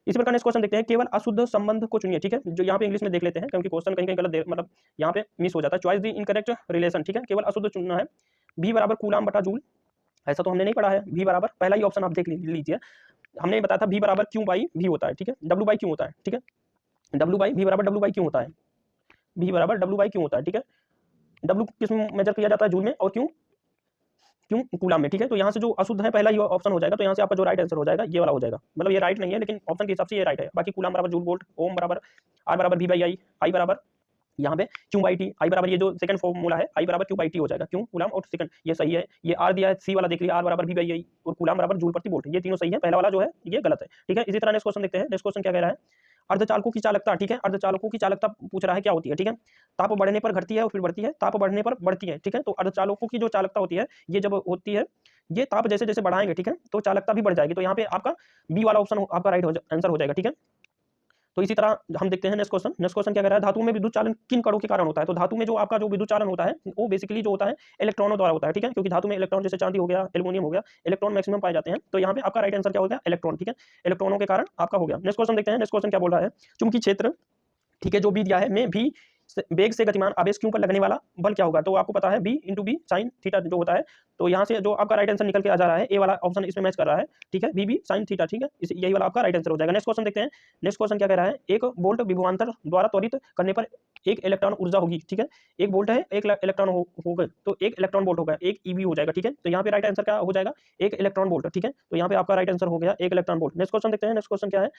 इसी प्रकार नेक्स्ट क्वेश्चन देखते हैं, केवल अशुद्ध संबंध को चुनिए, ठीक है, जो यहाँ पे इंग्लिश में देख लेते हैं क्योंकि क्वेश्चन कहीं कहीं गलत मतलब यहाँ पे मिस हो जाता है, चॉइस द इनकरेक्ट रिलेशन, ठीक है, केवल अशुद्ध चुनना है। बी बराबर कूलाम बटा जूल, ऐसा तो हमने नहीं पढ़ा है, बी बराबर पहला ही ऑप्शन आप देख लीजिए, हमने बताया था बी बराबर क्यू बाई वी होता है, ठीक है, डब्ल्यू बाई क्यू होता है, ठीक है, डब्ल्यू बाई वी बराबर डब्ल्यू बाई क्यू होता है, बी बराबर डब्ल्यू बाई क्यू होता है, ठीक है, डब्ल्यू किस में मेजर किया जाता है, जूल में, और क्यू क्यों कूलाम में, ठीक है, तो यहाँ से जो अशुद्ध है पहला ही ऑप्शन हो जाएगा, तो यहाँ से आपका जो राइट आंसर हो जाएगा ये वाला हो जाएगा, मतलब ये राइट नहीं है लेकिन ऑप्शन के हिसाब से ये राइट है। बाकी कूलाम बराबर जूल वोल्ट, ओम बराबर आर बराबर वी बाई आई, आई बराबर यहाँ पे क्यू बाई टी, आई बराबर ये जो सेकंड फॉर्मूला है आई बराबर क्यू बाई टी हो जाएगा, क्यों कूलाम और सेकंड ये सही है, ये आर दिया है सी वाला देख लिया, आर बराबर वी बाई आई और कूलाम बराबर जूल प्रति वोल्ट, ये तीनों सही है, पहला वाला जो है ये गलत है, ठीक है। इसी तरह नेक्स्ट क्वेश्चन देखते हैं, नेक्स्ट क्वेश्चन क्या कह रहा है, अर्धचालकों की चालकता, ठीक है, अर्धचालकों की चालकता पूछ रहा है क्या होती है, ठीक है, ताप बढ़ने पर घटती है और फिर बढ़ती है, ताप बढ़ने पर बढ़ती है, ठीक है, तो अर्धचालकों की जो चालकता होती है ये जब होती है, ये ताप जैसे जैसे बढ़ाएंगे, ठीक है, तो चालकता भी बढ़ जाएगी, तो यहाँ पे आपका बी वाला ऑप्शन आपका राइट आंसर हो जाएगा, ठीक है। तो इसी तरह हम देखते हैं नेक्स्ट क्वेश्चन, नेक्स्ट क्वेश्चन क्या कह रहा है, धातु में विद्युत चालन किन कणों के कारण होता है, तो धातु में जो आपका जो विद्युत चालन होता है वो बेसिकली जो होता है इलेक्ट्रॉनों द्वारा होता है, ठीक है, क्योंकि धातु में इलेक्ट्रॉन जैसे चांदी हो गया, एल्युमिनियम हो गया, इलेक्ट्रॉन मैक्सिमम पाए जाते हैं, तो यहाँ पे आपका राइट आंसर क्या हो गया, इलेक्ट्रॉन, ठीक है, इलेक्ट्रॉनों के कारण आपका हो गया। नेक्स्ट क्वेश्चन देखते हैं, नेक्स्ट क्वेश्चन क्या बोल रहा है, चुंबकीय क्षेत्र, ठीक है, जो बी दिया है में भी वेग से गतिमान आवेश क्यू पर लगने वाला बल क्या होगा, तो आपको पता है B into B sine theta जो होता है, तो यहाँ से जो आपका राइट आंसर निकल के आ जा रहा है ए वाला ऑप्शन इसमें मैच कर रहा है, ठीक है, बी साइन थीटा, ठीक है, यही वाला आपका राइट आंसर हो जाएगा। नेक्स्ट क्वेश्चन देखते हैं, नेक्स्ट क्वेश्चन क्या कह रहा है, एक वोल्ट विभवांतर द्वारा त्वरित करने पर एक इलेक्ट्रॉन ऊर्जा होगी, ठीक है, एक वोल्ट है, एक इलेक्ट्रॉन होगा तो एक इलेक्ट्रॉन वोल्ट होगा, एक ईवी हो जाएगा, ठीक है, तो यहाँ पे राइट आंसर क्या हो जाएगा, एक इलेक्ट्रॉन वोल्ट, ठीक है, तो यहाँ पे आपका राइट आंसर हो गया एक इलेक्ट्रॉन वोल्ट। नेक्स्ट क्वेश्चन देखते हैं, नेक्स्ट क्वेश्चन क्या है,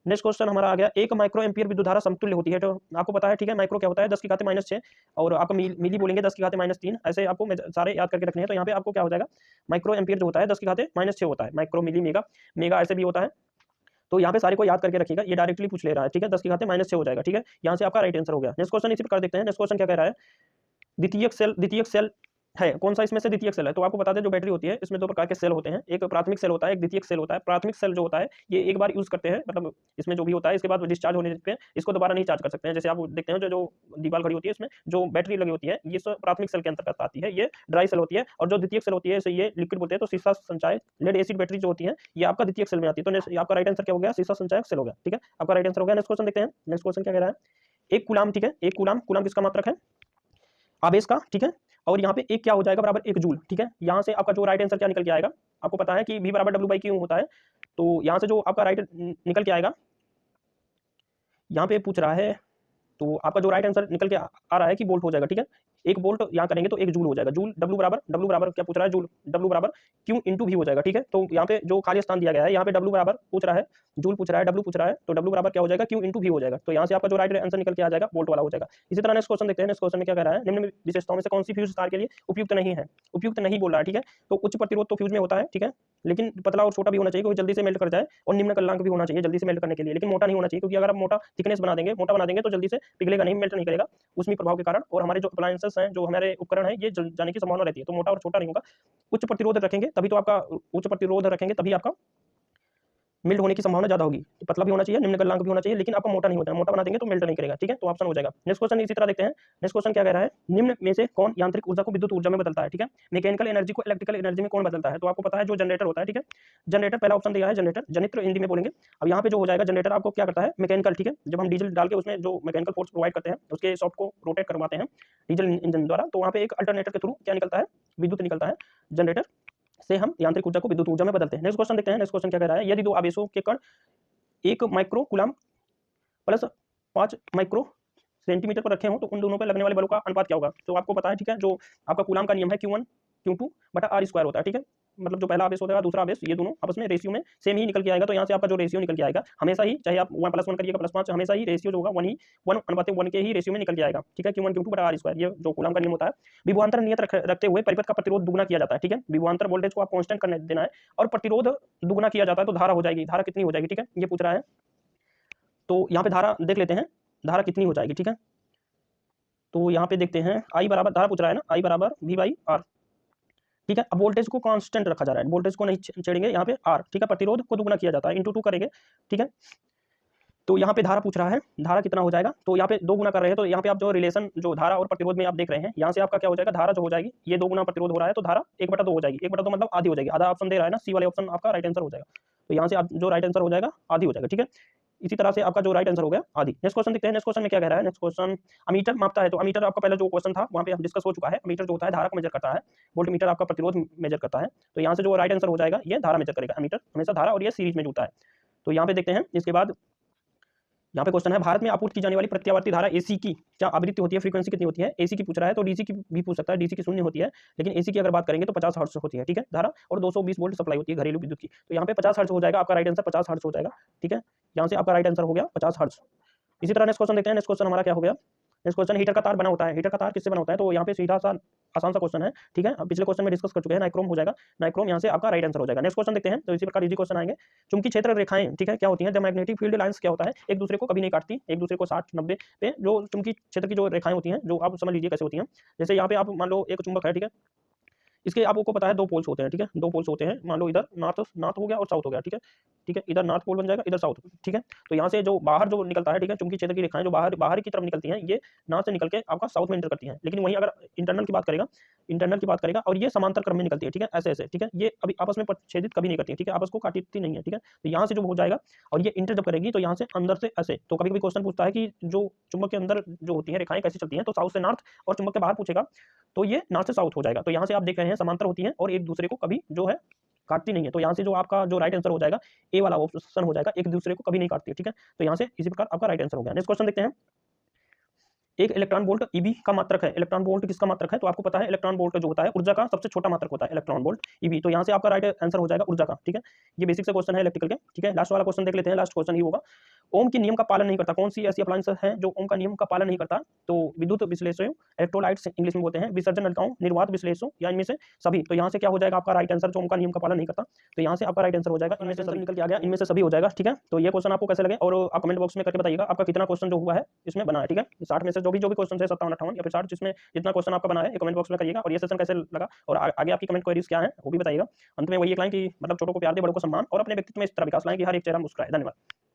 नेक्स्ट क्वेश्चन हमारा आ गया, एक माइक्रो एम्पियर विद्युत धारा समतुल्य होती है, तो आपको पता है, ठीक है, माइक्रो क्या होता है 10 की घात -6 और आपको मिली बोलेंगे 10 की घात -3, ऐसे आपको सारे याद करके रखने हैं, तो यहाँ पे आपको क्या हो जाएगा, माइक्रो एम्पियर जो होता है 10 की घात -6 होता है, माइक्रो मिली मेगा मेगा ऐसे भी होता है, तो यहाँ पे सारे को याद करके रखिएगा, ये डायरेक्टली पूछ ले रहा है, ठीक है, 10 की घात -6 हो जाएगा, ठीक है, यहाँ से आपका राइट आंसर हो गया। नेक्स्ट क्वेश्चन इसी प्रकार देखते हैं, नेक्स्ट क्वेश्चन क्या कह रहा है, द्वितीयक सेल है, कौन सा इसमें से द्वितीयक सेल है, तो आपको बता दें जो बैटरी होती है इसमें दो प्रकार के सेल होते हैं, एक प्राथमिक सेल होता है, एक द्वितीयक सेल होता है। प्राथमिक सेल जो होता है ये एक बार यूज करते हैं, मतलब इसमें जो भी होता है इसके बाद डिस्चार्ज होने पे इसको दोबारा नहीं चार्ज कर सकते हैं, जैसे आप देखते हैं जो दीवार खड़ी होती है इसमें जो बैटरी लगी होती है ये सब प्राथमिक सेल के अंतर्गत आती है, ये ड्राई सेल होती है, और जो द्वितीयक सेल होती है ये लिक्विड बोलते हैं, तो शीशा संचायक लेड एसिड बैटरी जो होती है ये आपका द्वितीयक सेल में आती है, तो आपका राइट आंसर क्या हो गया, शीशा संचायक सेल हो गया, ठीक है, आपका राइट आंसर हो गया। नेक्स्ट क्वेश्चन देखते हैं, नेक्स्ट क्वेश्चन क्या कह रहा है, एक कूलाम, ठीक है, एक कूलाम, कूलाम किसका मात्रक है, आवेश का, ठीक है, और यहाँ पे एक क्या हो जाएगा बराबर एक जूल, ठीक है, यहाँ से आपका जो राइट आंसर क्या निकल के आएगा, आपको पता है कि v बराबर डब्ल्यू बाई क्यू होता है, तो यहाँ से जो आपका राइट निकल के आएगा, यहाँ पे पूछ रहा है, तो आपका जो राइट आंसर निकल के आ रहा है कि वोल्ट हो जाएगा, ठीक है, एक वोल्ट यहाँ करेंगे तो एक जूल हो जाएगा, जूल डब्ल्यू बराबर क्या पूछ रहा है, जूल डब्ल्यू बराबर क्यू इंटू भी हो जाएगा, ठीक है, तो यहाँ पे जो खाली स्थान दिया गया है यहाँ पे डब्ल्यू बराबर पूछ रहा है, जूल पूछ रहा है, डब्ल्यू पूछ रहा है, तो डब्ल्यू बराबर क्या हो जाएगा, क्यू इंटू भी हो जाएगा, तो यहाँ से आपका जो राइट आंसर निकल के आ जाएगा वोल्ट वाला हो जाएगा। इसी तरह नेक्स्ट क्वेश्चन देखते हैं, नेक्स्ट क्वेश्चन में क्या कह रहा है, निम्न विशेषताओं में से कौन सी फ्यूज तार के लिए उपयुक्त नहीं है, उपयुक्त नहीं बोल रहा है, ठीक है, तो उच्च प्रतिरोध तो फ्यूज में होता है, ठीक है, लेकिन पतला और छोटा भी होना चाहिए क्योंकि जल्दी से मेल्ट कर जाए, और निम्न कलांक भी होना चाहिए जल्दी से मेल्ट करने के लिए, लेकिन मोटा नहीं होना चाहिए, क्योंकि अगर आप मोटा थिकनेस बना देंगे, मोटा बना देंगे तो जल्दी से पिघलेगा नहीं, मेल्ट नहीं करेगा उसमें प्रभाव के कारण, और हमारे जो अप्लायंसेस हैं, जो हमारे उपकरण हैं, ये जल जाने की संभावना रहती है, तो मोटा और छोटा नहीं होगा, उच्च प्रतिरोध रखेंगे तभी तो आपका, उच्च प्रतिरोध रखेंगे तभी आपका मेल्ट होने की संभावना ज्यादा होगी, तो पतला भी होना चाहिए, निम्न गलनांक भी होना चाहिए, लेकिन आपका मोटा नहीं होता है, मोटा बना देंगे तो मेल्ट नहीं करेगा, ठीक है, तो ऑप्शन हो जाएगा। नेक्स्ट क्वेश्चन इसी तरह देखते हैं, नेक्स्ट क्वेश्चन क्या कह रहा है, निम्न में से कौन यांत्रिक ऊर्जा को विद्युत ऊर्जा में बदलता है, ठीक है, मैकेनिकल एनर्जी को इलेक्ट्रिकल एनर्जी में कौन बदलता है, तो आपको पता है जो जनरेटर होता है, ठीक है, जनरेटर पहला ऑप्शन दिया है, जनरेटर जनित्र हिंदी में बोलेंगे। अब यहाँ पे जो हो जाएगा जनरेटर आपको क्या करता है, मैकेनिकल, ठीक है, जब हम डीजल डाल के उसमें जो मैकेनिकल फोर्स प्रोवाइड करते हैं उसके सॉफ्ट को रोटेट करवाते हैं डीजल इंजन द्वारा, तो वहाँ पे एक अल्टरनेटर के थ्रू क्या निकलता है, विद्युत निकलता है, जनरेटर से हम यांत्रिक ऊर्जा को विद्युत ऊर्जा में बदलते हैं। नेक्स्ट क्वेश्चन देखते हैं, नेक्स्ट क्वेश्चन क्या कह रहा है, यदि दो आवेशों के कण 1 micro coulomb plus 5 micro centimetre पर रखे हो तो उन दोनों पर लगने वाले बलों का अनुपात क्या होगा, तो आपको पता है, ठीक है, जो आपका कूलाम का नियम है Q1 Q2 बटा R स्क्वायर होता है, ठीक है, मतलब जो पहला आवेश होगा दूसरा आवेश ये दोनों आपस में रेशियो में सेम ही निकल के आएगा। तो यहाँ से आपका जो रेशियो निकल के आएगा हमेशा ही, चाहे आप 1+1 करिएगा +5, हमेशा ही रेशियो जो होगा 1:1 के ही रेशियो में निकल के आएगा, ठीक है। Q1 Q2/R², ये जो कूलम का नियम होता है। विभवांतर नियत रखते हुए परिपथ का प्रतिरोध दुगुना किया जाता है, ठीक है। विभवांतर वोल्टेज को आप कांस्टेंट करने देना है और प्रतिरोध दुगुना किया जाता है तो धारा हो जाएगी। धारा कितनी हो जाएगी, ठीक है, ये पूछ रहा है। तो यहाँ पे धारा देख लेते हैं, धारा कितनी हो जाएगी, ठीक है। तो यहाँ पे देखते हैं I बराबर, धारा पूछ रहा है ना, I बराबर V/R, ठीक है। अब वोल्टेज को कांस्टेंट रखा जा रहा है, वोल्टेज को नहीं छेड़ेंगे यहाँ पे R, ठीक है। प्रतिरोध को दुगुना किया जाता है, × 2 करेंगे, ठीक है। तो यहाँ पे धारा पूछ रहा है, धारा कितना हो जाएगा, तो यहाँ पे 2 गुना कर रहे हैं। तो यहाँ पे आप जो रिलेशन जो धारा और प्रतिरोध में आप देख रहे हैं, यहाँ से आपका क्या हो जाएगा, धारा जो हो जाएगी ये 2 गुना प्रतिरोध हो रहा है तो धारा 1/2 हो जाएगी। 1/2 मतलब आधी हो जाएगी, आधा ऑप्शन दे रहा है ना, सी वाले ऑप्शन आपका राइट आंसर हो जाएगा। तो यहाँ से आप जो राइट आंसर हो जाएगा आधी हो जाएगा, ठीक है। इसी तरह से आपका जो राइट आंसर हो गया आधी। नेक्स्ट क्वेश्चन देखते हैं, नेक्स्ट क्वेश्चन में क्या कह रहा है। नेक्स्ट क्वेश्चन, अमीटर मापता है। तो अमीटर आपका पहला जो क्वेश्चन था वहाँ पे डिस्कस हो चुका है। अमीटर जो होता है धारा को मेजर करता है, वोल्ट मीटर आपका प्रतिरोध मेजर करता है। तो यहाँ से जो राइट आंसर हो जाएगा ये धारा मेजर करेगा। अमीटर हमेशा धारा और ये सीरीज में जुड़ता है। तो यहाँ पे देखते हैं, इसके बाद यहाँ पे क्वेश्चन है, भारत में आपूर्ति की जाने वाली प्रत्यावर्ती धारा एसी की क्या आवृत्ति होती है, फ्रीक्वेंसी कितनी होती है। एसी की पूछ रहा है तो डीसी की भी पूछ सकता है, डीसी की 0 होती है, लेकिन एसी की अगर बात करेंगे तो 50 हर्ट्ज होती है, ठीक है, धारा, और 220 वोल्ट सप्लाई होती है घरेलू विद्युत की। तो यहाँ पे 50 हर्ट्ज हो जाएगा आपका राइट आंसर, 50 हर्ट्ज हो जाएगा, ठीक है। यहाँ से आपका राइट आंसर हो गया 50 हर्ट्ज। इसी तरह नेक्स्ट क्वेश्चन देखते हैं। नेक्स्ट क्वेश्चन हमारा क्या हो गया। नेक्स्ट क्वेश्चन, हीटर का तार बना होता है। हीटर का तार किससे बना होता है, तो यहाँ पे सीधा सा आसान सा क्वेश्चन है, ठीक है। अब पिछले क्वेश्चन में डिस्कस कर चुके हैं, नाइक्रोम हो जाएगा, नाइक्रोम यहाँ से आपका राइट आंसर हो जाएगा। नेक्स्ट क्वेश्चन देखते हैं, तो इसी प्रकार इजी क्वेश्चन आएंगे। चुंबकीय क्षेत्र रेखाएं, ठीक है, क्या होती हैं, द मैग्नेटिक फील्ड लाइंस क्या होता है, एक दूसरे को कभी नहीं काटती, एक दूसरे को 60-90 पे जो चुंबकीय क्षेत्र की जो रेखाएं होती हैं, जो आप समझ लीजिए कैसे होती हैं। जैसे यहाँ पे आप मान लो एक चुंबक है, ठीक है, इसके आपको पता है 2 पोल्स होते हैं, ठीक है, 2 पोल्स होते हैं। मान लो इधर नॉर्थ हो गया और साउथ हो गया, ठीक है, ठीक है, इधर नॉर्थ पोल बन जाएगा, इधर साउथ, ठीक है। तो यहाँ से जो बाहर जो निकलता है, ठीक है, चुंबकीय क्षेत्र की रेखाएं जो बाहर की तरफ निकलती हैं, ये नॉर्थ से निकल के आपका साउथ में एंटर करती हैं। लेकिन वहीं अगर इंटरनल की बात करेगा और ये समांतर क्रम में निकलती है, ठीक है, ऐसे ऐसे, ठीक है, ये अभी आपस में छेदित कभी नहीं करती है, ठीक है, आपस को काटती नहीं है, ठीक है। तो यहाँ से जो हो जाएगा और ये इंटर जब करेगी तो यहाँ से अंदर से ऐसे। तो कभी कभी क्वेश्चन पूछता है कि जो चुंबक के अंदर जो होती है रेखाएं कैसे चलती हैं, तो साउथ से नॉर्थ, और चुंबक के बाहर पूछेगा तो ये नॉर्थ से साउथ हो जाएगा। तो यहाँ से आप देख रहे हैं समांतर होती हैं और एक दूसरे को कभी जो है काटती नहीं है। तो यहाँ से जो आपका जो राइट आंसर हो जाएगा ए वाला ऑप्शन हो जाएगा, एक दूसरे को कभी नहीं काटती है, ठीक है। तो यहाँ से इसी प्रकार आपका राइट आंसर हो गया। नेक्स्ट क्वेश्चन देखते हैं, एक इलेक्ट्रॉन वोल्ट ईबी का मात्रक है। इलेक्ट्रॉन वोल्ट किसका मात्रक है, तो आपको पता है इलेक्ट्रॉन वोल्ट जो होता है ऊर्जा का सबसे छोटा मात्रक होता है, इलेक्ट्रॉन वोल्ट ईबी। तो यहाँ से आपका राइट आंसर हो जाएगा ऊर्जा का, ठीक है। ये बेसिक से क्वेश्चन है इलेक्ट्रिकल के, ठीक है। लास्ट वाला क्वेश्चन देख लेते हैं, लास्ट क्वेश्चन ही होगा। ओम के नियम का पालन नहीं करता, कौन सी ऐसी अप्लायंस है जो ओम का नियम का पालन नहीं करता, तो विद्युत विश्लेषण, इलेक्ट्रोलाइट्स इंग्लिश में बोलते हैं, विसर्जन नलिकाओं, निर्वात विश्लेषण, या इनमें से सभी। तो यहाँ से क्या हो जाएगा आपका राइट आंसर, जो ओम का नियम का पालन नहीं करता। तो यहाँ से आपका राइट आंसर हो जाएगा, इनमें से सभी निकल के आ गया, इनमें से सभी हो जाएगा, ठीक है। तो ये क्वेश्चन आपको कैसे लगे और आप कमेंट बॉक्स में करके बताइएगा आपका कितना क्वेश्चन जो हुआ है इसमें बना है, ठीक है। 60 में से जो भी क्वेश्चन है 57, 58 या फिर 60, जिसमें जितना क्वेश्चन आपका बना है ये कमेंट बॉक्स में करिएगा। और ये सेशन कैसे लगा और आगे आपकी कमेंट क्वेरीज क्या है वो भी बताइएगा। अंत में वही एक लाइन कि मतलब छोटों को प्यार दे, बड़ों को सम्मान, और अपने व्यक्तित्व में इस तरह विकास लाएं कि हर एक चेहरा मुस्कुराए। धन्यवाद।